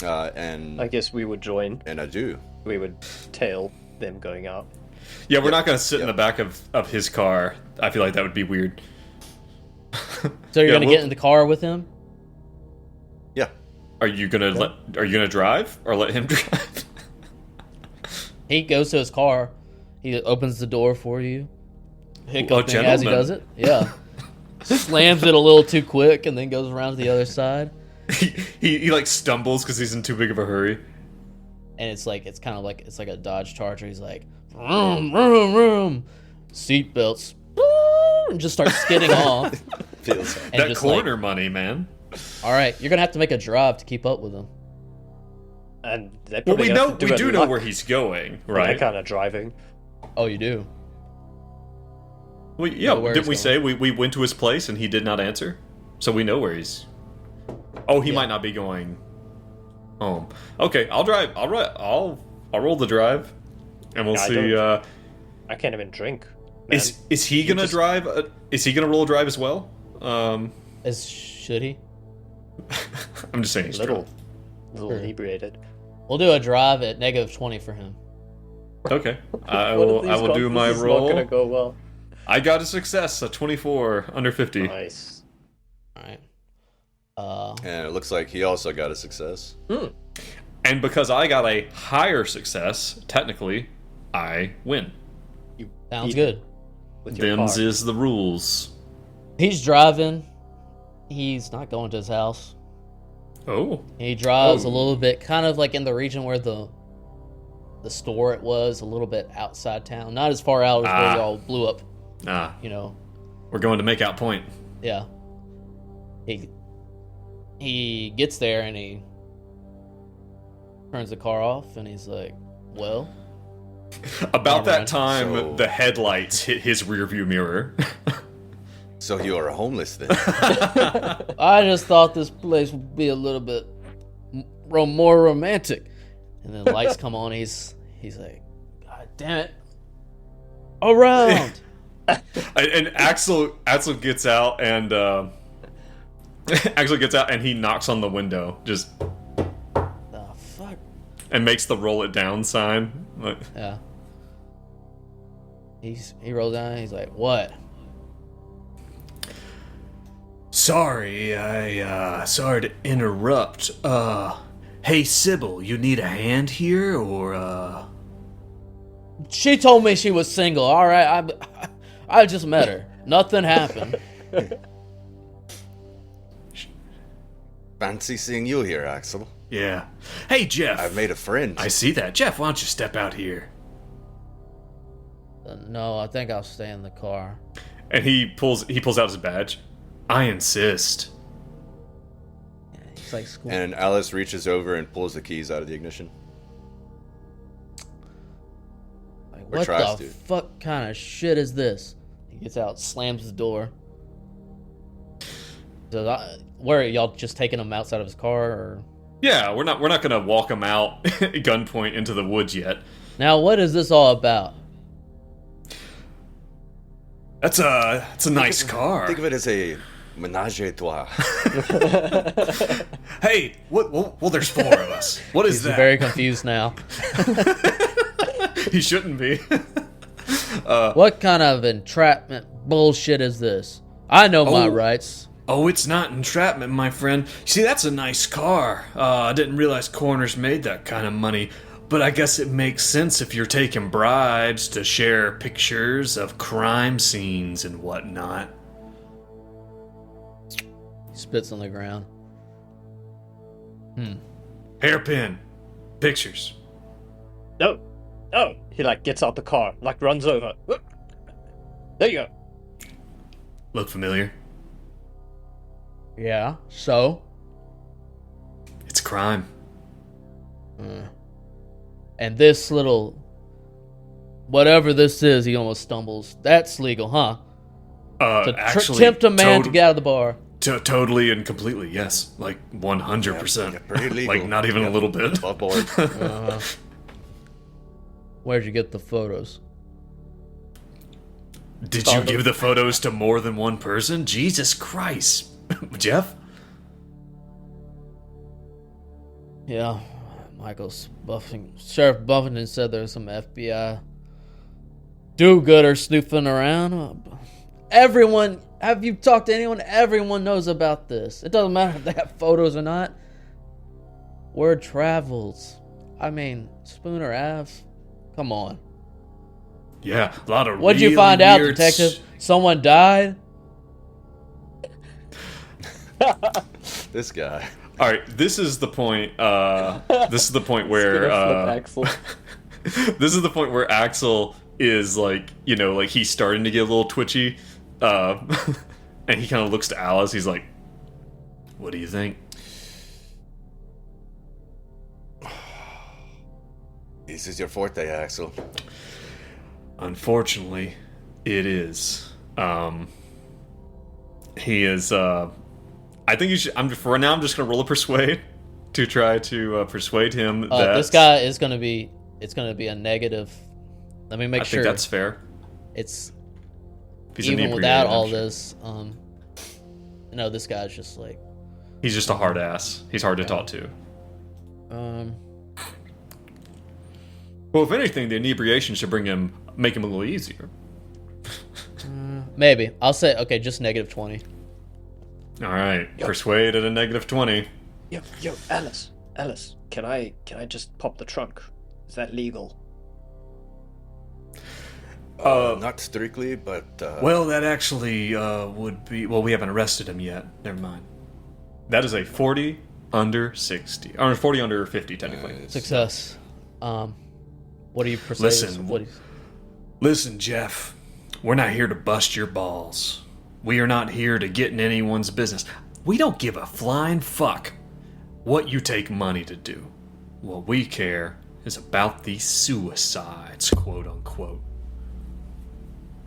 And I guess we would join. I do. We would tail them going out. Yeah, we're not going to sit in the back of his car. I feel like that would be weird. So you're gonna get in the car with him? Yeah. Are you gonna drive or let him drive? He goes to his car. He opens the door for you. Hiccuping as he gentleman. does it. Yeah. Slams it a little too quick and then goes around to the other side. he like stumbles because he's in too big of a hurry. And it's like a Dodge Charger. He's like, vroom, vroom, vroom. Seatbelts. And just starts skidding off. Feels And That just corner money, man. All right, you're gonna have to make a drive to keep up with him. And they Well, probably we do know where he's going, That right? kind of driving. Oh, you do? Well, yeah, Know where didn't we he's say we went to his place and he did not answer? So we know where he's... Oh, he might not be going home. Okay, I'll drive. I'll roll the drive, and we'll see. I can't even drink. Man. Is he gonna drive? Is he gonna roll a drive as well? Should he? I'm just saying he's little drunk. inebriated. We'll do a drive at -20 for him. Okay, I One of will. these I will do months, my this is roll. Not gonna go well. I got a success, a 24 under 50. Nice. All right. And it looks like he also got a success. And because I got a higher success, technically, I win. You Sounds eat good. with your Them's car. is the rules. He's driving. He's not going to his house. Oh. He drives a little bit, kind of like in the region where the store it was, a little bit outside town. Not as far out as where y'all blew up, Ah, you know. we're going to make out point. Yeah. He gets there and he turns the car off and he's like, well, About that Alright. time, So- the headlights hit his rearview mirror. So you are homeless then? I just thought this place would be a little bit more romantic. And then lights come on. He's like, God damn it. Around. And Axel gets out and Axel gets out and he knocks on the window, just The fuck? and makes the roll it down sign. Like, Yeah. He rolls down and he's like, what? sorry to interrupt. Hey Sybil, you need a hand here, or She told me she was single. All right, I just met her. Nothing happened. Fancy seeing you here, Axel. Yeah. Hey Jeff. I've made a friend. I see that. Jeff, why don't you step out here? No, I think I'll stay in the car. And he pulls out his badge. I insist. It's like school. And Alice reaches over and pulls the keys out of the ignition. Like, Or what tries the to. fuck kind of shit is this? He gets out, slams the door. So, where are y'all just taking him outside of his car, or? Yeah, we're not gonna walk him out gunpoint into the woods yet. Now, what is this all about? It's a nice car. Think of it as a menage a trois. Hey, what? Well, there's 4 of us. What is He's that? very confused now. He shouldn't be. What kind of entrapment bullshit is this? I know my rights. Oh, it's not entrapment, my friend. See, that's a nice car. I didn't realize coroners made that kind of money. But I guess it makes sense if you're taking bribes to share pictures of crime scenes and whatnot. He spits on the ground. Hairpin. Pictures. No. Oh, he like gets out the car, like runs over. Whoop. There you go. Look familiar? Yeah, so? It's crime. And this little... whatever this is, he almost stumbles. That's legal, huh? To Actually, tempt a man to get out of the bar. Totally and completely, yes. Like 100%. Yeah, pretty legal. Like not even a little bit. Above board. Where'd you get the photos? Did you give the photos to more than one person? Jesus Christ. Jeff? Yeah, Michael's buffing. Sheriff Buffington said there's some FBI do-gooder snooping around. Everyone, have you talked to anyone? Everyone knows about this. It doesn't matter if they have photos or not. Word travels. I mean, Spooner Ave. Come on. Yeah, a lot of What'd you really find out, weird detective? Someone died? This guy. All right, this is the point. This is the point where Axel. this is the point where Axel is like, you know, like he's starting to get a little twitchy, and he kind of looks to Alice. He's like, "What do you think?" This is your forte, Axel. Unfortunately, it is. He is. I think you should. For now, I'm just gonna roll a persuade to try to persuade him that This guy is gonna be. It's gonna be a negative. Let me make I sure think that's fair. it's If he's even inebriated, without I'm all sure. this. No, this guy's just like. He's just a hard ass. He's hard to talk to. Well, if anything, the inebriation should make him a little easier. Maybe I'll say okay, just negative 20. All right, persuade at a negative 20. Yo, Alice, can I just pop the trunk? Is that legal? Not strictly, but... Well, that actually would be... Well, we haven't arrested him yet. Never mind. That is a 40 under 60. Or 40 under 50, technically. Success. What do you persuade? Listen, Jeff. We're not here to bust your balls. We are not here to get in anyone's business. We don't give a flying fuck what you take money to do. What we care is about these suicides, quote unquote.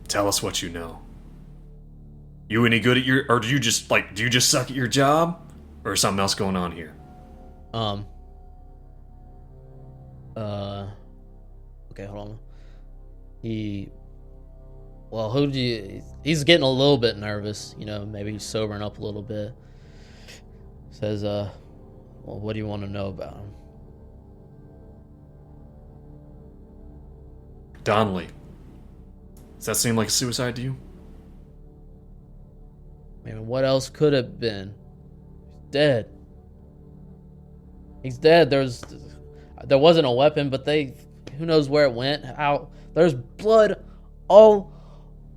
Tell us what you know. You any good at your... Or do you just suck at your job? Or is something else going on here? Okay, hold on. He's getting a little bit nervous, you know, maybe he's sobering up a little bit. Says, well, what do you want to know about him? Donnelly. Does that seem like a suicide to you? I mean, what else could it have been? He's dead. He's dead. There wasn't a weapon, but who knows where it went, how. There's blood all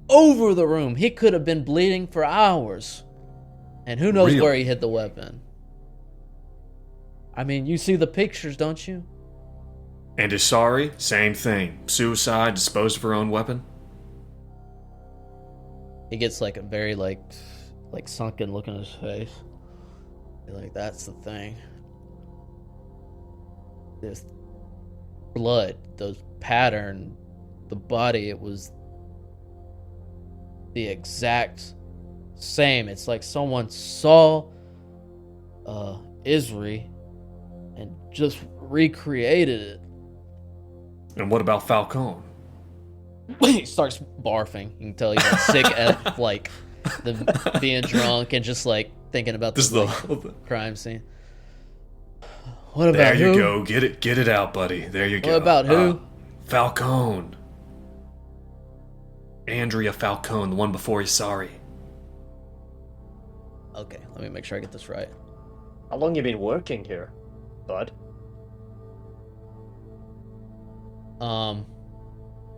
over the room. He could have been bleeding for hours. And who knows where he hit the weapon. I mean, you see the pictures, don't you? And is sorry? Same thing. Suicide, disposed of her own weapon? He gets like a very like sunken look on his face. Like, that's the thing. This blood, the pattern, the body, it was the exact same. It's like someone saw Isri and just recreated it. And what about Falcone? He starts barfing. You can tell he's like sick at like the being drunk and just like thinking about This is the the. crime scene. What about There you who? go. Get it out, buddy. There you go. What about who? Falcone. Andrea Falcone, the one before Isari. Okay, let me make sure I get this right. How long you been working here, bud?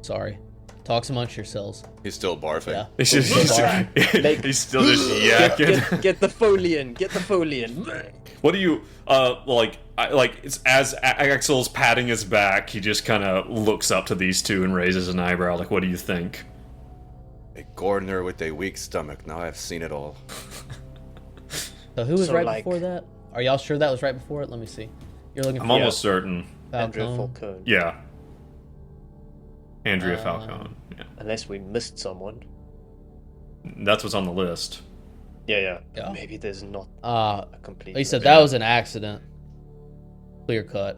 Sorry. Talks amongst yourselves. He's still barfing. Yeah. He's just, he's still just yakking. Get the folian. Get the folian. What do you it's as Axel's patting his back, he just kind of looks up to these two and raises an eyebrow. Like, what do you think? A Gordner with a weak stomach. Now I've seen it all. So who was So, right like- before that? Are y'all sure that was right before it? Let me see. You're looking I'm for almost certain. Andrea Falcone. Falcone. Yeah. Andrea Falcone. Yeah. Unless we missed someone. That's what's on the list. Yeah. Yeah. Maybe there's not Uh, a complete. he said list. that was an accident. Clear cut.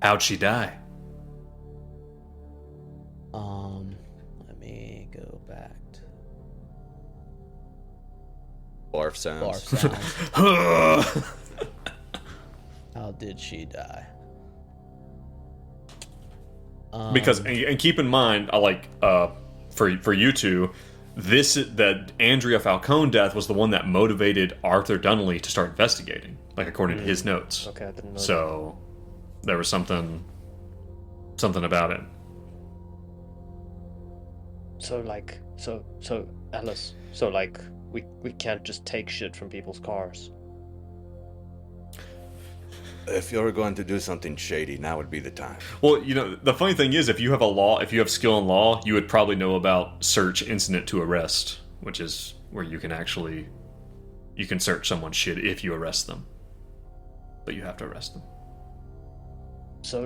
How'd she die? Let me go back to Barf sounds. barf sounds. How did she die? Because and keep in mind, for you two, that Andrea Falcone death was the one that motivated Arthur Donnelly to start investigating, like according to his notes. Okay, I didn't know. So there was something about it. So Alice. So we can't just take shit from people's cars. If you're going to do something shady, now would be the time. Well, the funny thing is, if you have skill in law, you would probably know about search incident to arrest, which is where you can search someone's shit if you arrest them, but you have to arrest them. So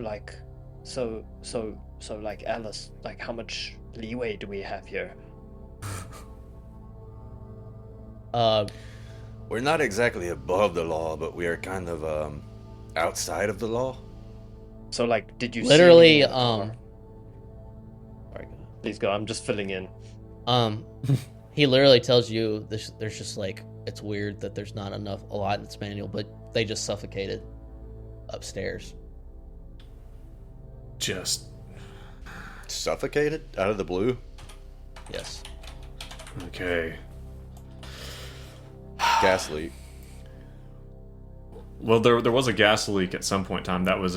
Alice, how much leeway do we have here? We're not exactly above the law, but we are kind of outside of the law. So did you literally, see anything in the car? Sorry. Please go. I'm just filling in. He literally tells you there's just it's weird that there's not a lot in this manual, but they just suffocated upstairs. Just Suffocated out of the blue. Yes. okay. Gas leak. Well, there was a gas leak at some point in time. That was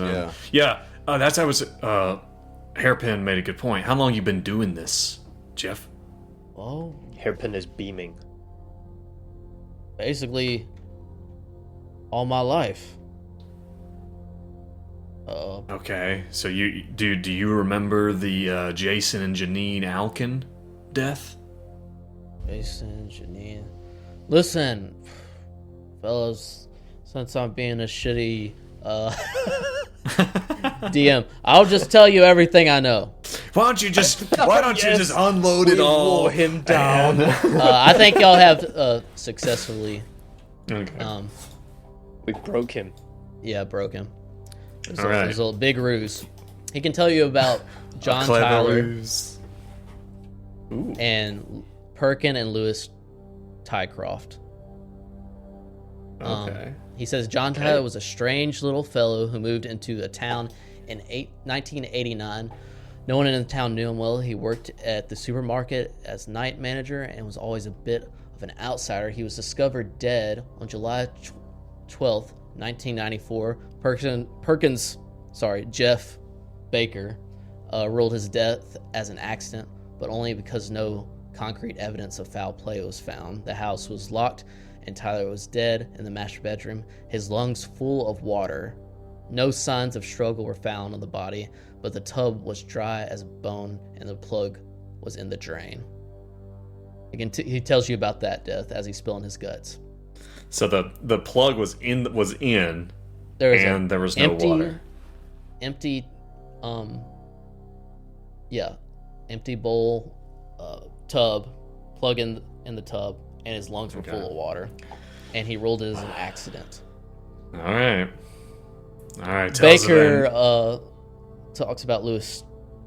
Hairpin made a good point. How long you been doing this, Jeff? Oh, Hairpin is beaming. basically all my life. Okay, so do you remember the Jason and Janine Alkin death? Jason, Janine. Listen, fellas, since I'm being a shitty DM, I'll just tell you everything I know. Why don't you just unload it all? Wore him down. I think y'all have successfully, Okay. We broke him. broke him. It All right. was a big ruse. He can tell you about John Clever Tyler ruse. Ooh. and Perkin and Lewis Tycroft. Okay. He says John Tyler was a strange little fellow who moved into a town in 1989. No one in the town knew him well. He worked at the supermarket as night manager and was always a bit of an outsider. He was discovered dead on July 12th, 1994. Jeff Baker ruled his death as an accident, but only because no concrete evidence of foul play was found. The house was locked and Tyler was dead in the master bedroom, his lungs full of water. No signs of struggle were found on the body, but the tub was dry as a bone and the plug was in the drain. Again, he tells you about that death as he's spilling his guts. So the plug was in, There was and there was no water. Empty, empty bowl, tub, plug in the tub, and his lungs were full of water, and he ruled it as an accident. All right. Baker talks about Louis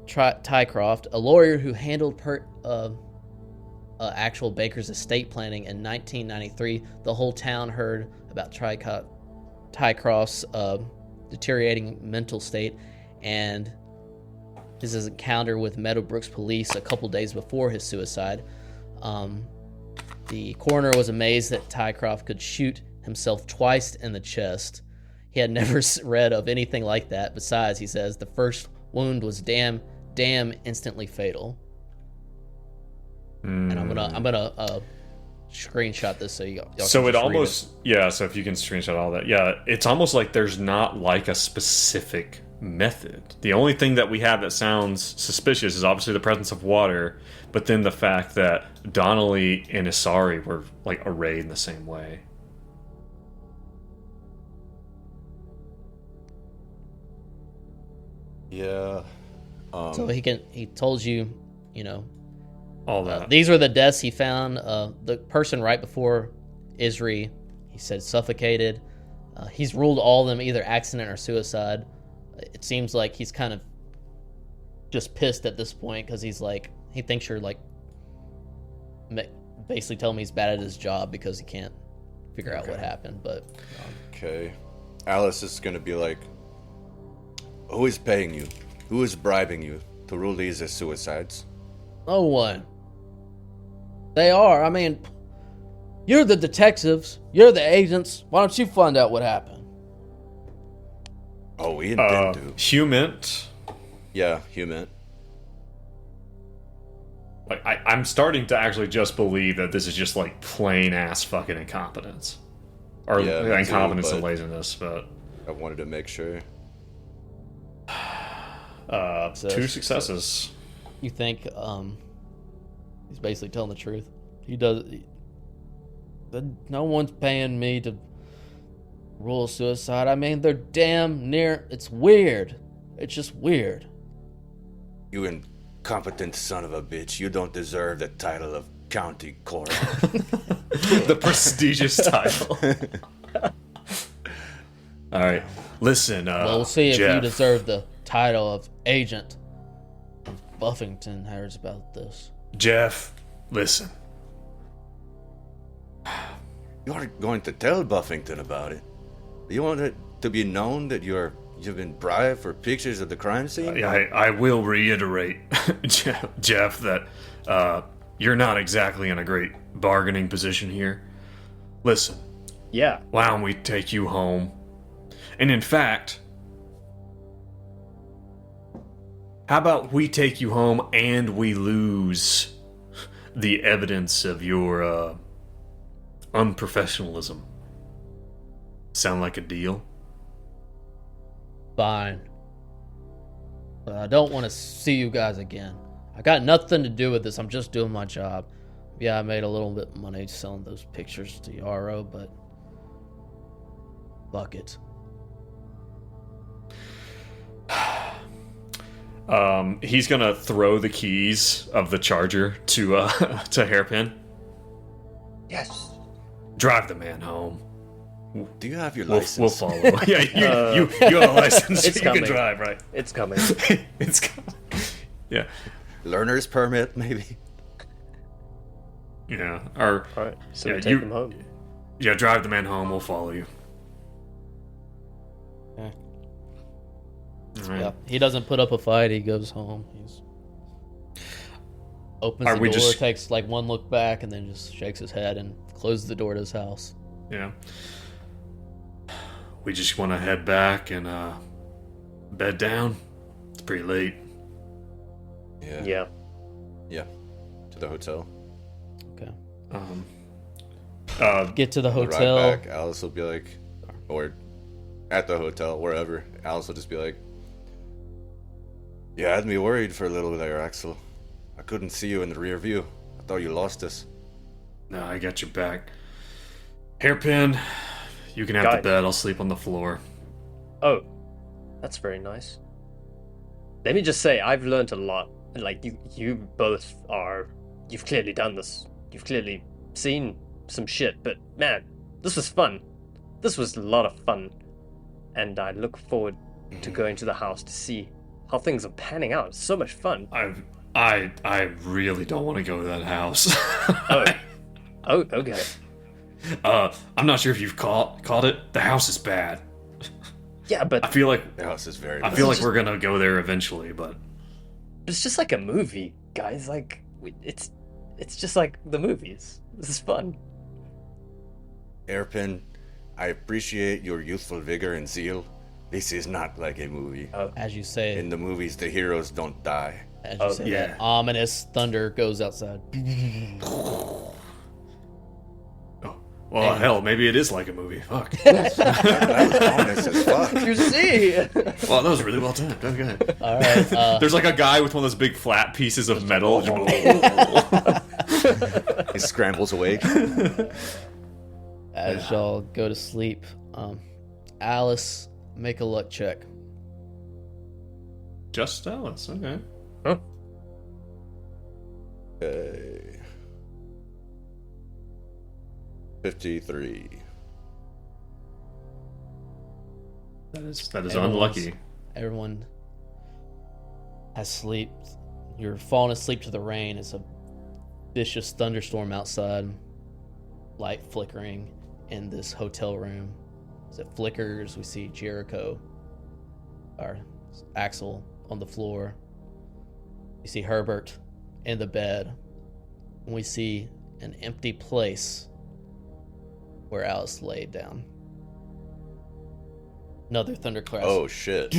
Tycroft, a lawyer who handled actual Baker's estate planning in 1993. The whole town heard about Tycroft's deteriorating mental state and his encounter with Meadowbrook's police a couple days before his suicide. The coroner was amazed that Tycroft could shoot himself twice in the chest. He had never read of anything like that. Besides, he says, the first wound was damn instantly fatal. And I'm gonna screenshot this so y'all So can it just almost so if you can screenshot all that, it's almost like there's not like a specific method. The only thing that we have that sounds suspicious is obviously the presence of water, but then the fact that Donnelly and Isari were like arrayed in the same way. Yeah. So he told you, All that. these were the deaths he found. The person right before Isri, he said suffocated. He's ruled all of them either accident or suicide. It seems like he's kind of just pissed at this point because he's like, he thinks you're like basically telling me he's bad at his job because he can't figure out what happened. But Okay. Alice is gonna be like, who is paying you? Who is bribing you to rule these as suicides? no one. They are. I mean, you're the detectives. You're the agents. Why don't you find out what happened? Oh, we intend to. Humint. Yeah, human. Like I'm starting to actually just believe that this is just like plain ass fucking incompetence, or Yeah, me too, incompetence and but- laziness. But I wanted to make sure. 2 successes. You think he's basically telling the truth? No one's paying me to rule suicide. I mean, they're damn near. It's weird. It's just weird. You incompetent son of a bitch. You don't deserve the title of county coroner. The prestigious title. All right, listen. Well, we'll see if you Jeff. deserve the title of agent. Buffington hears about this. Jeff, listen. You aren't going to tell Buffington about it. You want it to be known that you've been bribed for pictures of the crime scene? I will reiterate, Jeff, that you're not exactly in a great bargaining position here. Listen, Yeah. why don't we take you home? And in fact, how about we take you home and we lose the evidence of your unprofessionalism? Sound like a deal? Fine. But I don't want to see you guys again. I got nothing to do with this. I'm just doing my job. Yeah, I made a little bit of money selling those pictures to Yarrow, but fuck it. He's gonna throw the keys of the charger to to Hairpin. Yes. Drive the man home. Do you have your We'll license? follow. Yeah, you have a license. It's You coming. can drive, right? It's coming. It's yeah, Learner's permit, maybe? yeah. Or All right. So Yeah, we take them home. yeah, drive the man home. We'll follow you. Okay. All right. Yeah, he doesn't put up a fight. He goes home. He's opens Are the we door, just- takes like one look back, and then just shakes his head and closes the door to his house. Yeah. We just want to head back and bed down. It's pretty late. Yeah. Yeah. Yeah. To the hotel. Okay. Get to the On the hotel. ride back, Alice will be like, or at the hotel, wherever, Alice will just be like, you had me worried for a little bit there, Axel. I couldn't see you in the rear view. I thought you lost us. No, I got your back. Hairpin, you can have Guys. the bed. I'll sleep on the floor. Oh, that's very nice. Let me just say, I've learned a lot. Like, you both are... You've clearly done this. You've clearly seen some shit, but man, this was fun. This was a lot of fun. And I look forward to going to the house to see how things are panning out. It's so much fun. I really don't want to go to that house. Oh, okay. I'm not sure if you've caught it. The house is bad. Yeah, but I feel like The house is very. I feel like we're gonna go there eventually, but it's just like a movie, guys. Like, it's just like the movies. This is fun. Hairpin, I appreciate your youthful vigor and zeal. This is not like a movie. As you say, In the movies, the heroes don't die. as you say yeah. that ominous thunder goes outside. well, hell, maybe it is like a movie. Fuck. That was ominous as fuck. You see? Well, that was really well timed. Okay. All right. There's like a guy with one of those big flat pieces of metal. He scrambles awake. As y'all go to sleep, Alice, make a luck check. Just Alice. Okay. Huh? Okay. 53. That is Everyone's- unlucky. Everyone has sleep. You're falling asleep to the rain. It's a vicious thunderstorm outside. Light flickering in this hotel room. As it flickers, we see Jericho, or Axel, on the floor. You see Herbert in the bed. And we see an empty place where Alice laid down. Another thunderclap. Oh shit.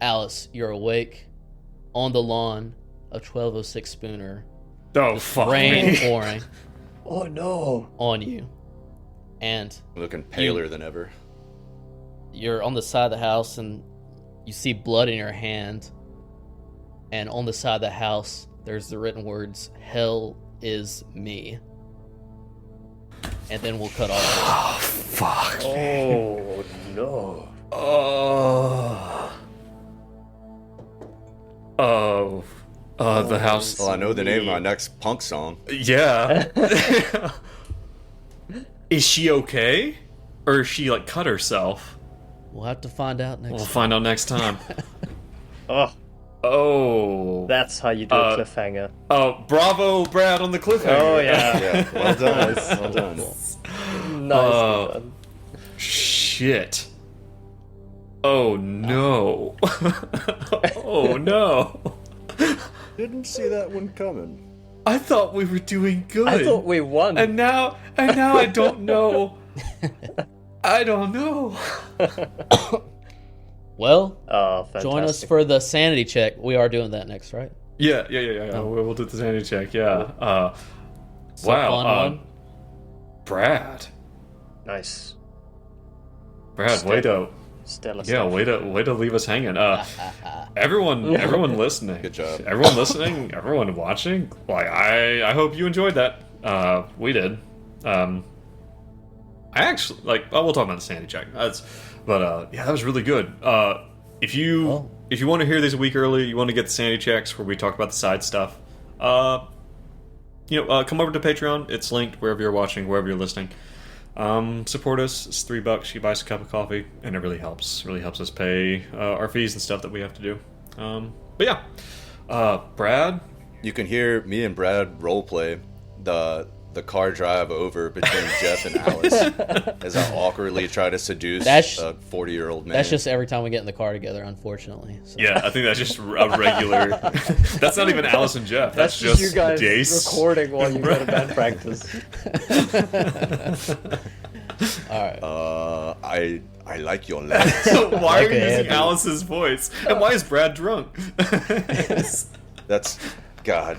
Alice, you're awake on the lawn, a 1206 Spooner, Oh fuck rain me. pouring Oh no. on you. And Looking paler than ever. you're on the side of the house and you see blood in your hand. And on the side of the house, there's the written words, "Hell is me." And then we'll cut off. Fuck. Oh no. The house. Well, I know the name of my next punk song. Yeah. Is she okay? Or is she like cut herself? We'll have to find out next We'll time. find out next time. Oh, Oh. that's how you do a cliffhanger. Oh, bravo, Brad, on the cliffhanger. Oh yeah. Yeah, well done. Well done. Nicely done. Shit. Oh no. Oh no. Didn't see that one coming. I thought we were doing good. I thought we won. And now I don't know. I don't know. Well, Oh, fantastic. join us for the sanity check. We are doing that next, right? Yeah. We'll do the sanity check. Yeah. Wow. fun one. Brad, Nice. way to Stellar yeah, stuff. way to leave us hanging. Everyone listening. Good job. Everyone listening. Everyone watching. Like I hope you enjoyed that. We did. I actually we'll talk about the sanity check. Yeah, that was really good. If you want to hear these a week early, you want to get the sanity checks where we talk about the side stuff. Come over to Patreon. It's linked wherever you're watching, wherever you're listening. Support us. It's $3. You buy us a cup of coffee, and it really helps. Really helps us pay our fees and stuff that we have to do. But yeah, Brad. You can hear me and Brad roleplay the car drive over between Jeff and Alice as I awkwardly try to seduce a 40-year-old man. That's just every time we get in the car together, unfortunately. So. Yeah, I think that's just a regular. That's not even Alice and Jeff. That's just you guys Jace. recording while you go to band practice. All right. I like your legs. Why are you Okay, using Andy. Alice's Alice's voice? And why is Brad drunk? That's God.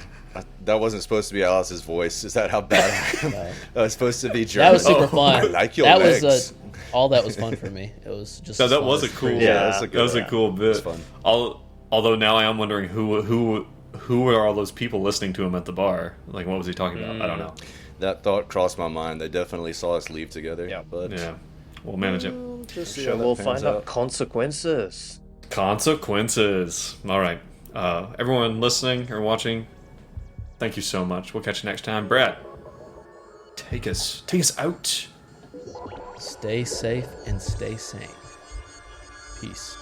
That wasn't supposed to be Alice's voice. Is that how bad I am? That was supposed to be German. That was super fun. I like your that legs. was all that was fun for me. It was just. So as that fun was a as cool. crazy. Yeah, that's a good that was a one. cool bit. It's fun. Although now I am wondering who are all those people listening to him at the bar? Like, what was he talking about? I don't know. that thought crossed my mind. They definitely saw us leave together. Yeah. But Yeah, we'll manage it. just see Sure, how that we'll pans find out consequences. Consequences. All right. Everyone listening or watching, thank you so much. We'll catch you next time. Brad, take us out. Stay safe and stay sane. Peace.